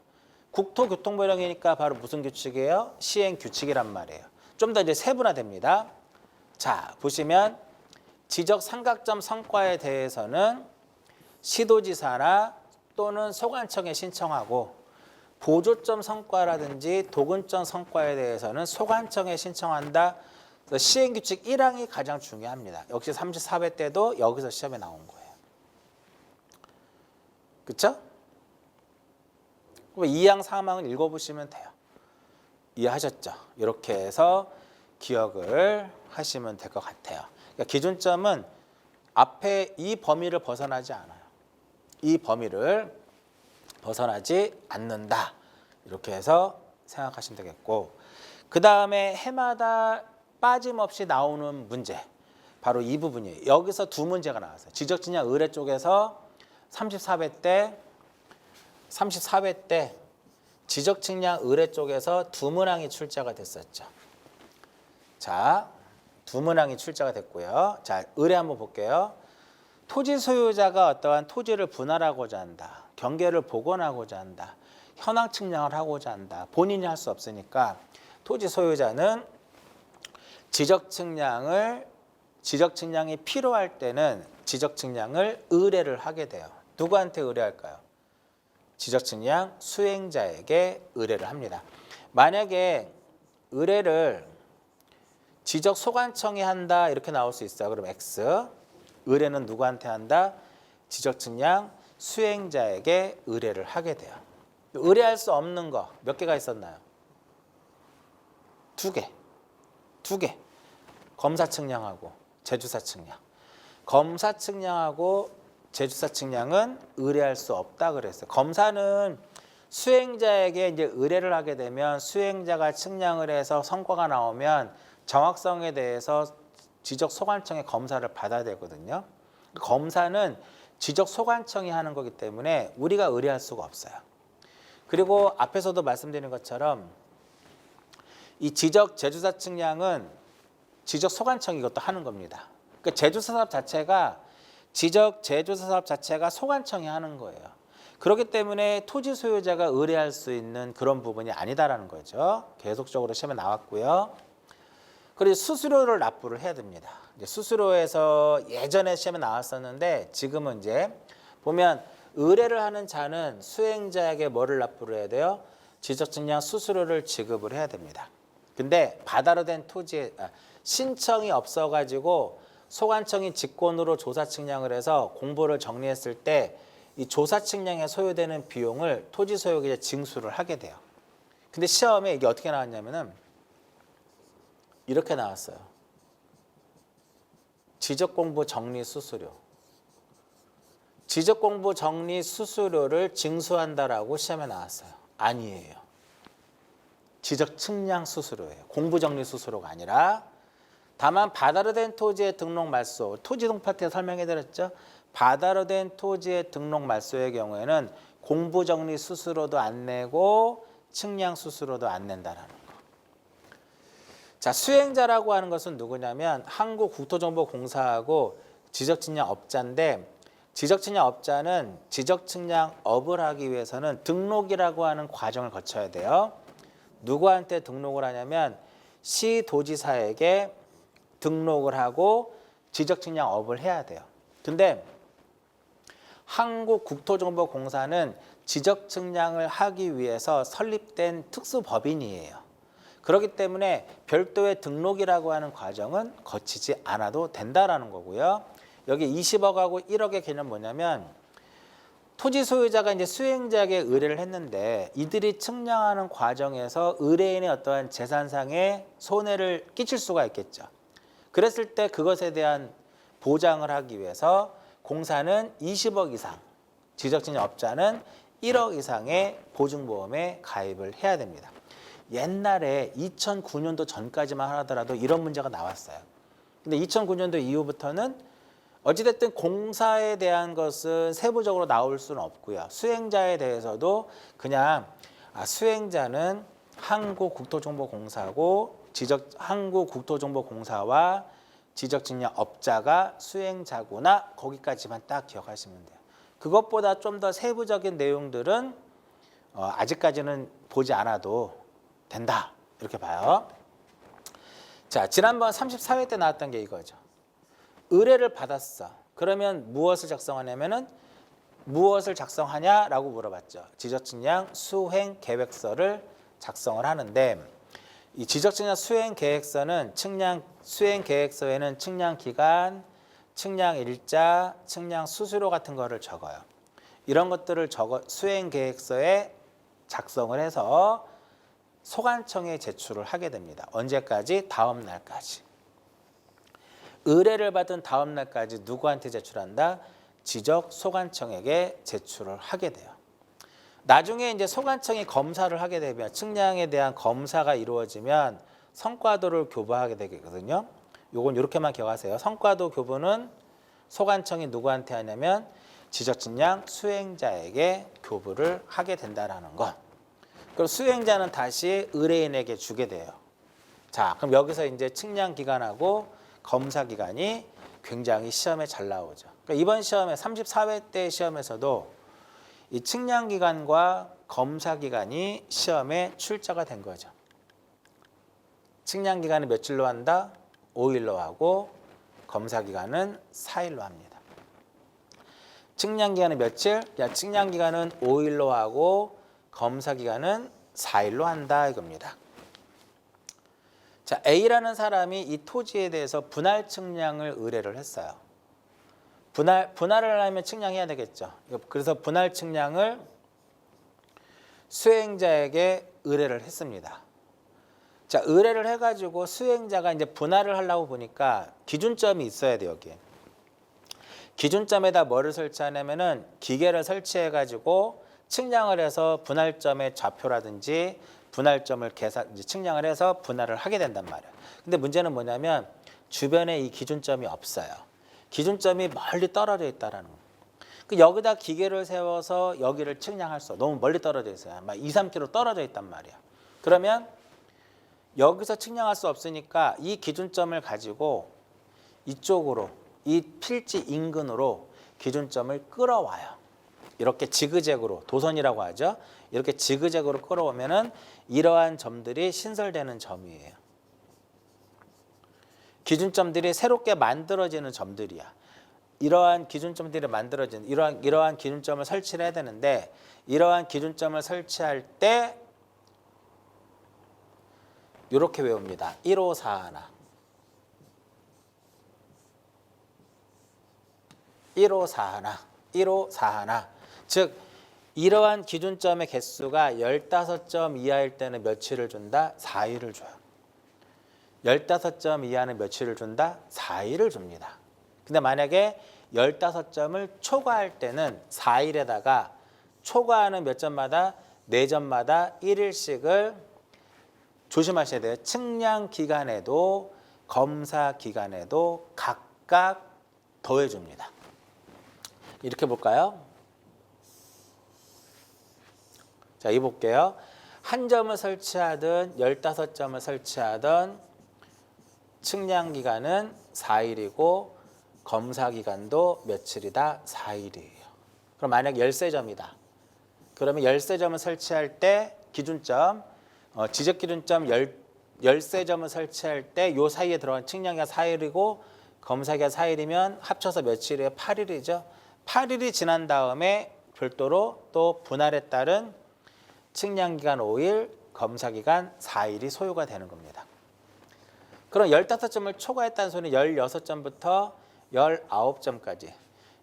A: 국토교통부령이니까 바로 무슨 규칙이에요? 시행규칙이란 말이에요. 좀 더 이제 세분화됩니다. 자, 보시면 지적 삼각점 성과에 대해서는 시도지사나 또는 소관청에 신청하고, 보조점 성과라든지 도근점 성과에 대해서는 소관청에 신청한다. 그래서 시행규칙 1항이 가장 중요합니다. 역시 34회 때도 여기서 시험에 나온 거예요. 그렇죠? 2항, 3항은 읽어보시면 돼요. 이해하셨죠? 이렇게 해서 기억을 하시면 될 것 같아요. 그러니까 기준점은 앞에 이 범위를 벗어나지 않아요. 이 범위를 벗어나지 않는다. 이렇게 해서 생각하시면 되겠고, 그 다음에 해마다 빠짐없이 나오는 문제, 바로 이 부분이에요. 여기서 두 문제가 나왔어요. 지적측량 의뢰 쪽에서 34회 때 지적측량 의뢰 쪽에서 두 문항이 출제가 됐었죠. 자, 두 문항이 출제가 됐고요. 자, 의뢰 한번 볼게요. 토지 소유자가 어떠한 토지를 분할하고자 한다. 경계를 복원하고자 한다. 현황 측량을 하고자 한다. 본인이 할 수 없으니까 토지 소유자는 지적 측량이 필요할 때는 지적 측량을 의뢰를 하게 돼요. 누구한테 의뢰할까요? 지적 측량 수행자에게 의뢰를 합니다. 만약에 의뢰를 지적 소관청이 한다 이렇게 나올 수 있어요. 그럼 X. 의뢰는 누구한테 한다? 지적 측량 수행자에게 의뢰를 하게 돼요. 의뢰할 수 없는 거 몇 개가 있었나요? 두 개. 검사 측량하고 제주사 측량. 검사 측량하고 제주사 측량은 의뢰할 수 없다 그랬어요. 검사는 수행자에게 이제 의뢰를 하게 되면 수행자가 측량을 해서 성과가 나오면 정확성에 대해서 지적 소관청의 검사를 받아야 되거든요. 검사는 지적 소관청이 하는 거기 때문에 우리가 의뢰할 수가 없어요. 그리고 앞에서도 말씀드린 것처럼 이 지적 제주사 측량은 지적 소관청이 이것도 하는 겁니다. 그러니까 제조사 사업 자체가 지적 제조사 사업 자체가 소관청이 하는 거예요. 그렇기 때문에 토지 소유자가 의뢰할 수 있는 그런 부분이 아니다라는 거죠. 계속적으로 시험에 나왔고요. 그리고 수수료를 납부를 해야 됩니다. 이제 수수료에서 예전에 시험에 나왔었는데 지금은 이제 보면 의뢰를 하는 자는 수행자에게 뭐를 납부를 해야 돼요? 지적측량 수수료를 지급을 해야 됩니다. 근데 바다로 된 토지에 신청이 없어가지고 소관청이 직권으로 조사 측량을 해서 공보를 정리했을 때 이 조사 측량에 소요되는 비용을 토지 소유자가 징수를 하게 돼요. 근데 시험에 이게 어떻게 나왔냐면은 이렇게 나왔어요. 지적공부 정리 수수료. 지적공부 정리 수수료를 징수한다라고 시험에 나왔어요. 아니에요. 지적 측량 수수료예요. 공부 정리 수수료가 아니라 다만 바다로 된 토지의 등록 말소, 토지동 파트에 설명해드렸죠. 바다로 된 토지의 등록 말소의 경우에는 공부 정리 수수료도 안 내고 측량 수수료도 안 낸다라는 거. 자, 수행자라고 하는 것은 누구냐면 한국국토정보공사하고 지적측량업자인데 지적측량업자는 지적측량업을 하기 위해서는 등록이라고 하는 과정을 거쳐야 돼요. 누구한테 등록을 하냐면 시도지사에게 등록을 하고 지적측량업을 해야 돼요. 근데 한국국토정보공사는 지적측량을 하기 위해서 설립된 특수법인이에요. 그렇기 때문에 별도의 등록이라고 하는 과정은 거치지 않아도 된다라는 거고요. 여기 20억하고 1억의 개념은 뭐냐면 토지 소유자가 이제 수행자에게 의뢰를 했는데 이들이 측량하는 과정에서 의뢰인의 어떠한 재산상의 손해를 끼칠 수가 있겠죠. 그랬을 때 그것에 대한 보장을 하기 위해서 공사는 20억 이상, 지적측량업자는 1억 이상의 보증보험에 가입을 해야 됩니다. 옛날에 2009년도 전까지만 하더라도 이런 문제가 나왔어요. 근데 2009년도 이후부터는 어찌됐든 공사에 대한 것은 세부적으로 나올 수는 없고요. 수행자에 대해서도 그냥 수행자는 한국국토정보공사고 한국국토정보공사와 지적측량업자가 수행자구나 거기까지만 딱 기억하시면 돼요. 그것보다 좀 더 세부적인 내용들은 아직까지는 보지 않아도 된다 이렇게 봐요. 자, 지난번 34회 때 나왔던 게 이거죠. 의뢰를 받았어. 그러면 무엇을 작성하냐면은 무엇을 작성하냐라고 물어봤죠. 지적측량 수행 계획서를 작성을 하는데 이 지적측량 수행 계획서는 수행 계획서에는 측량 기간, 측량 일자, 측량 수수료 같은 거를 적어요. 이런 것들을 수행 계획서에 작성을 해서 소관청에 제출을 하게 됩니다. 언제까지? 다음 날까지. 의뢰를 받은 다음 날까지 누구한테 제출한다? 지적 소관청에게 제출을 하게 돼요. 나중에 이제 소관청이 검사를 하게 되면 측량에 대한 검사가 이루어지면 성과도를 교부하게 되거든요. 요건 이렇게만 기억하세요. 성과도 교부는 소관청이 누구한테 하냐면 지적측량 수행자에게 교부를 하게 된다라는 것. 그럼 수행자는 다시 의뢰인에게 주게 돼요. 자, 그럼 여기서 이제 측량 기간하고 검사 기간이 굉장히 시험에 잘 나오죠. 그러니까 이번 시험에 34회 때 시험에서도 이 측량 기간과 검사 기간이 시험에 출제가 된 거죠. 측량 기간은 며칠로 한다? 5일로 하고 검사 기간은 4일로 합니다. 측량 기간은 며칠? 측량 기간은 5일로 하고 검사 기간은 4일로 한다 이겁니다. 자, A라는 사람이 이 토지에 대해서 분할 측량을 의뢰를 했어요. 분할을 하면 측량해야 되겠죠. 그래서 분할 측량을 수행자에게 의뢰를 했습니다. 자, 의뢰를 해가지고 수행자가 이제 분할을 하려고 보니까 기준점이 있어야 돼요, 여기에. 기준점에다 뭐를 설치하냐면은 기계를 설치해가지고 측량을 해서 분할점의 좌표라든지 분할점을 측량을 해서 분할을 하게 된단 말이에요. 근데 문제는 뭐냐면 주변에 이 기준점이 없어요. 기준점이 멀리 떨어져 있다라는 거예요. 여기다 기계를 세워서 여기를 측량할 수 없어. 너무 멀리 떨어져 있어요. 막 2, 3km 떨어져 있단 말이에요. 그러면 여기서 측량할 수 없으니까 이 기준점을 가지고 이쪽으로 이 필지 인근으로 기준점을 끌어와요. 이렇게 지그재그로 도선이라고 하죠. 이렇게 지그재그로 끌어오면은 이러한 점들이 신설되는 점이에요. 기준점들이 새롭게 만들어지는 점들이야. 이러한 기준점들이 만들어지는 이러한 기준점을 설치를 해야 되는데 이러한 기준점을 설치할 때 이렇게 외웁니다. 1541. 1541. 1541. 즉 이러한 기준점의 개수가 15점 이하일 때는 며칠을 준다? 4일을 줘요. 15점 이하는 며칠을 준다? 4일을 줍니다. 근데 만약에 15점을 초과할 때는 4일에다가 초과하는 몇 점마다 4점마다 1일씩을 조심하셔야 돼요. 측량 기간에도 검사 기간에도 각각 더해줍니다. 이렇게 볼까요? 자, 이 볼게요. 한 점을 설치하든 15점을 설치하든 측량 기간은 4일이고 검사 기간도 며칠이다? 4일이에요. 그럼 만약 13점이다. 그러면 13점을 설치할 때 기준점, 지적 기준점 13점을 설치할 때 요 사이에 들어간 측량기가 4일이고 검사기가 4일이면 합쳐서 며칠이에요? 8일이죠. 8일이 지난 다음에 별도로 또 분할에 따른 측량기간 5일, 검사기간 4일이 소요가 되는 겁니다. 그럼 15점을 초과했다는 소리는 16점부터 19점까지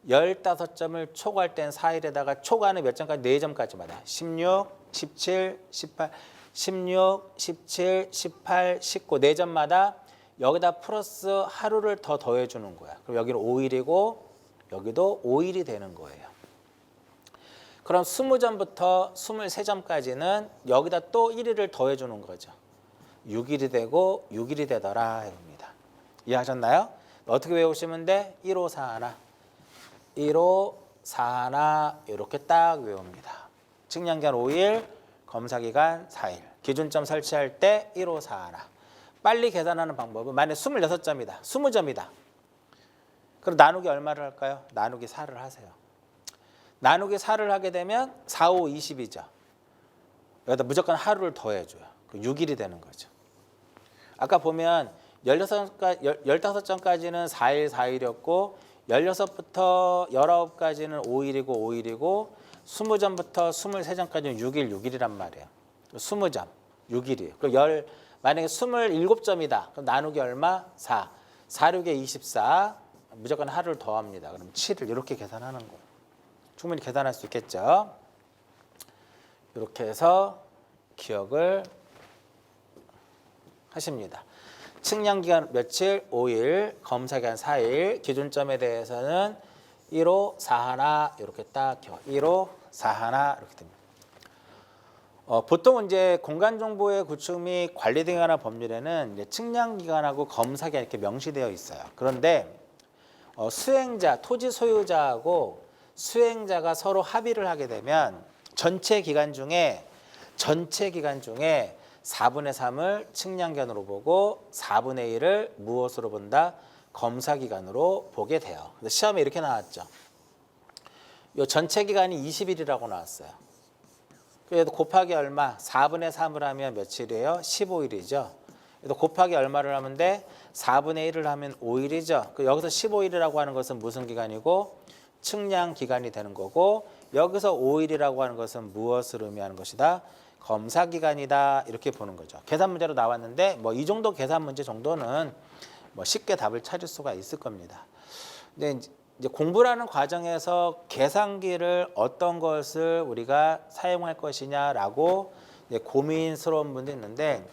A: 15점을 초과할 땐 4일에다가 초과하는 몇 점까지? 4점까지마다 16, 17, 18, 16, 17, 18, 19 4점마다 여기다 플러스 하루를 더 더해주는 거야. 그럼 여기는 5일이고 여기도 5일이 되는 거예요. 그럼 20점부터 23점까지는 여기다 또 1일을 더해주는 거죠. 6일이 되고 6일이 되더라 이겁니다. 이해하셨나요? 어떻게 외우시면 돼? 1541, 1541 이렇게 딱 외웁니다. 측량기간 5일, 검사기간 4일. 기준점 설치할 때 1541. 빨리 계산하는 방법은 만약 26점이다. 20점이다. 그럼 나누기 얼마를 할까요? 나누기 4를 하세요. 나누기 4를 하게 되면 4, 5, 20이죠. 여기다 무조건 하루를 더해줘요. 6일이 되는 거죠. 아까 보면 15점까지는 4일, 4일이었고 16부터 19까지는 5일이고 5일이고 20점부터 23점까지는 6일, 6일이란 말이에요. 20점, 6일이에요. 그럼 만약에 27점이다. 그럼 나누기 얼마? 4. 4, 6에 24. 무조건 하루를 더합니다. 그럼 7일 이렇게 계산하는 거예요. 충분히 계산할 수 있겠죠. 이렇게 해서 기억을 하십니다. 측량기간 며칠? 5일, 검사기간 4일, 기준점에 대해서는 1541 이렇게 딱 기억. 1541 이렇게 됩니다. 보통 이제 공간정보의 구축 및 관리 등에 관한 법률에는 이제 측량기간하고 검사기간 이렇게 명시되어 있어요. 그런데 수행자, 토지 소유자하고 수행자가 서로 합의를 하게 되면 전체 기간 중에 4분의 3을 측량기간으로 보고 4분의 1을 무엇으로 본다? 검사기간으로 보게 돼요. 그래서 시험에 이렇게 나왔죠. 이 전체 기간이 20일이라고 나왔어요. 그래도 곱하기 얼마? 4분의 3을 하면 며칠이에요? 15일이죠. 그래도 곱하기 얼마를 하면 돼? 4분의 1을 하면 5일이죠. 여기서 15일이라고 하는 것은 무슨 기간이고? 측량 기간이 되는 거고 여기서 5일이라고 하는 것은 무엇을 의미하는 것이다? 검사 기간이다. 이렇게 보는 거죠. 계산 문제로 나왔는데 뭐 이 정도 계산 문제 정도는 뭐 쉽게 답을 찾을 수가 있을 겁니다. 근데 이제 공부라는 과정에서 계산기를 어떤 것을 우리가 사용할 것이냐라고 고민스러운 분도 있는데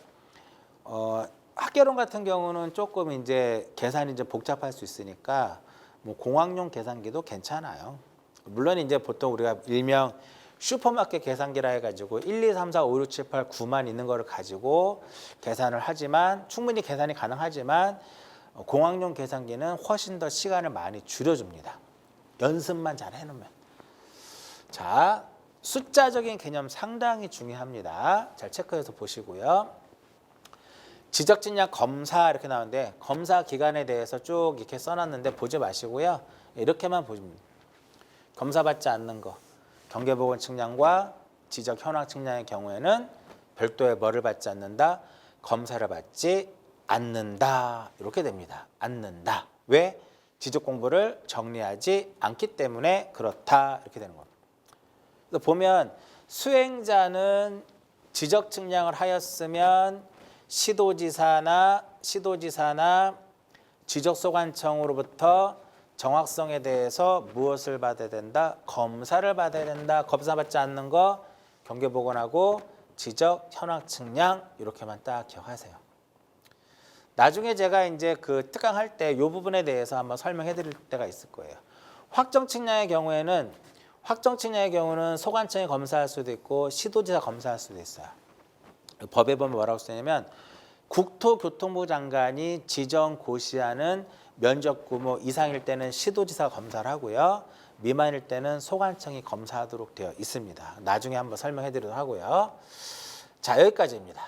A: 학개론 같은 경우는 조금 이제 계산이 이제 복잡할 수 있으니까 뭐 공학용 계산기도 괜찮아요. 물론 이제 보통 우리가 일명 슈퍼마켓 계산기라 해가지고 1, 2, 3, 4, 5, 6, 7, 8, 9만 있는 거를 가지고 계산을 하지만 충분히 계산이 가능하지만 공학용 계산기는 훨씬 더 시간을 많이 줄여줍니다. 연습만 잘 해놓으면. 자, 숫자적인 개념 상당히 중요합니다. 잘 체크해서 보시고요. 지적측량 검사 이렇게 나오는데 검사 기간에 대해서 쭉 이렇게 써놨는데 보지 마시고요. 이렇게만 보시면 됩니다. 검사받지 않는 거. 경계보건 측량과 지적 현황 측량의 경우에는 별도의 뭐를 받지 않는다? 검사를 받지 않는다. 이렇게 됩니다. 않는다. 왜? 지적 공부를 정리하지 않기 때문에 그렇다. 이렇게 되는 겁니다. 그래서 보면 수행자는 지적 측량을 하였으면 시도지사나 지적소관청으로부터 정확성에 대해서 무엇을 받아야 된다? 검사를 받아야 된다. 검사 받지 않는 거 경계보건하고 지적 현황 측량 이렇게만 딱 기억하세요. 나중에 제가 이제 그 특강할 때 이 부분에 대해서 한번 설명해 드릴 때가 있을 거예요. 확정 측량의 경우는 소관청이 검사할 수도 있고 시도지사 검사할 수도 있어요. 법에 보면 뭐라고 쓰냐면 국토교통부 장관이 지정 고시하는 면적 규모 이상일 때는 시도지사가 검사를 하고요. 미만일 때는 소관청이 검사하도록 되어 있습니다. 나중에 한번 설명해 드리도록 하고요. 자, 여기까지입니다.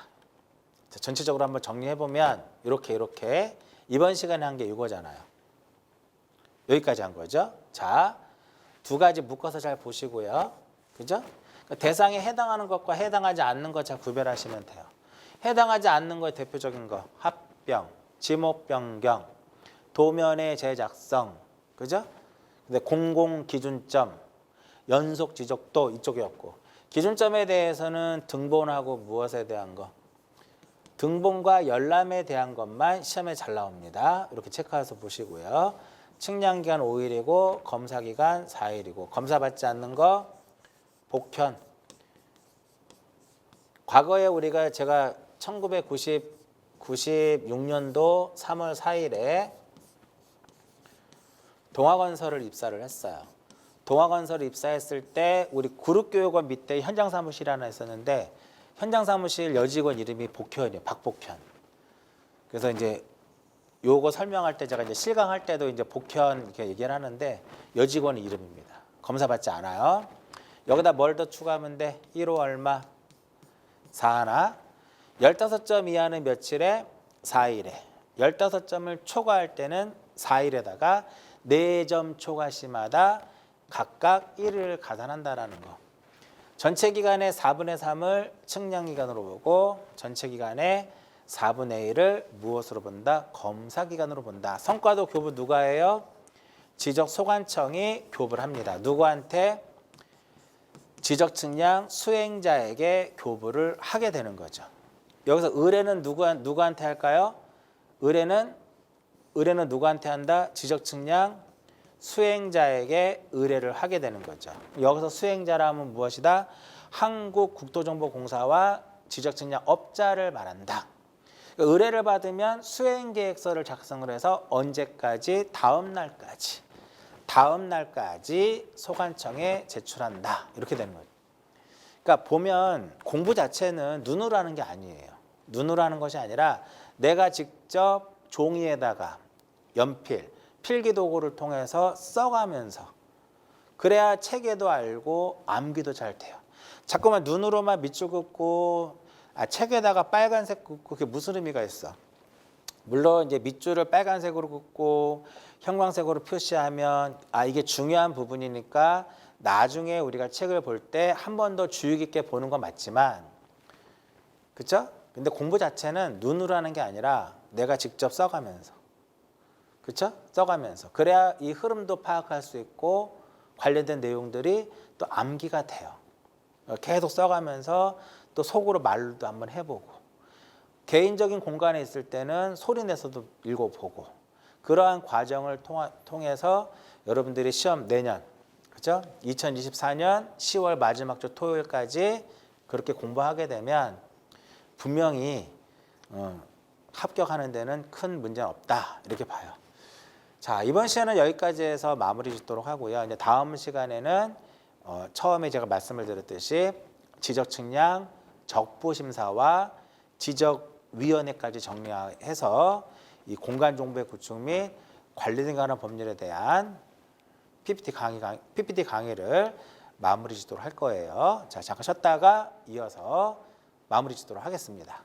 A: 자, 전체적으로 한번 정리해 보면 이렇게 이번 시간에 한 게 이거잖아요. 여기까지 한 거죠. 자, 두 가지 묶어서 잘 보시고요. 그죠? 그러니까 대상에 해당하는 것과 해당하지 않는 것 잘 구별하시면 돼요. 해당하지 않는 거의 대표적인 거 합병, 지목 변경, 도면의 재작성, 그죠? 근데 공공 기준점, 연속 지적도 이쪽이었고 기준점에 대해서는 등본하고 무엇에 대한 거, 등본과 열람에 대한 것만 시험에 잘 나옵니다. 이렇게 체크해서 보시고요. 측량기간 5일이고 검사기간 4일이고 검사받지 않는 거 복현. 과거에 제가 1996년도 3월 4일에 동아건설을 입사를 했어요. 동아건설을 입사했을 때 우리 그룹교육원 밑에 현장사무실이 하나 있었는데 현장사무실 여직원 이름이 복현이에요. 박복현. 그래서 이제 요거 설명할 때 제가 이제 실강할 때도 이제 복현 이렇게 얘기를 하는데 여직원 이름입니다. 검사받지 않아요. 여기다 뭘 더 추가하면 돼? 1호 얼마? 4나 15점 이하는 며칠에? 4일에 15점을 초과할 때는 4일에다가 4점 초과 시마다 각각 1을 가산한다라는 거. 전체 기간의 4분의 3을 측량 기간으로 보고 전체 기간의 4분의 1을 무엇으로 본다? 검사 기간으로 본다. 성과도 교부 누가 해요? 지적소관청이 교부를 합니다. 누구한테? 지적 측량 수행자에게 교부를 하게 되는 거죠. 여기서 의뢰는 누구한테 할까요? 의뢰는 누구한테 한다? 지적 측량 수행자에게 의뢰를 하게 되는 거죠. 여기서 수행자라면 무엇이다? 한국국토정보공사와 지적 측량 업자를 말한다. 의뢰를 받으면 수행계획서를 작성을 해서 언제까지? 다음 날까지 소관청에 제출한다. 이렇게 되는 거죠. 그러니까 보면 공부 자체는 눈으로 하는 게 아니에요. 눈으로 하는 것이 아니라 내가 직접 종이에다가 연필, 필기도구를 통해서 써가면서 그래야 체계도 알고 암기도 잘 돼요. 자꾸만 눈으로만 밑줄 긋고 책에다가 빨간색 긋고 그게 무슨 의미가 있어? 물론 이제 밑줄을 빨간색으로 긋고 형광색으로 표시하면 이게 중요한 부분이니까 나중에 우리가 책을 볼 때 한 번 더 주의 깊게 보는 건 맞지만, 그렇죠? 근데 공부 자체는 눈으로 하는 게 아니라 내가 직접 써가면서, 그렇죠? 써가면서 그래야 이 흐름도 파악할 수 있고 관련된 내용들이 또 암기가 돼요. 계속 써가면서 또 속으로 말도 한번 해보고 개인적인 공간에 있을 때는 소리 내서도 읽어보고 그러한 과정을 통해서 여러분들이 시험 내년, 그죠? 2024년 10월 마지막 주 토요일까지 그렇게 공부하게 되면 분명히 합격하는 데는 큰 문제는 없다 이렇게 봐요. 자, 이번 시간은 여기까지 해서 마무리 짓도록 하고요. 이제 다음 시간에는 처음에 제가 말씀을 드렸듯이 지적측량, 적부심사와 지적위원회까지 정리해서 이 공간정보의 구축 및 관리된 관한 법률에 대한 PPT 강의를 마무리 짓도록 할 거예요. 자, 잠깐 쉬었다가 이어서 마무리 짓도록 하겠습니다.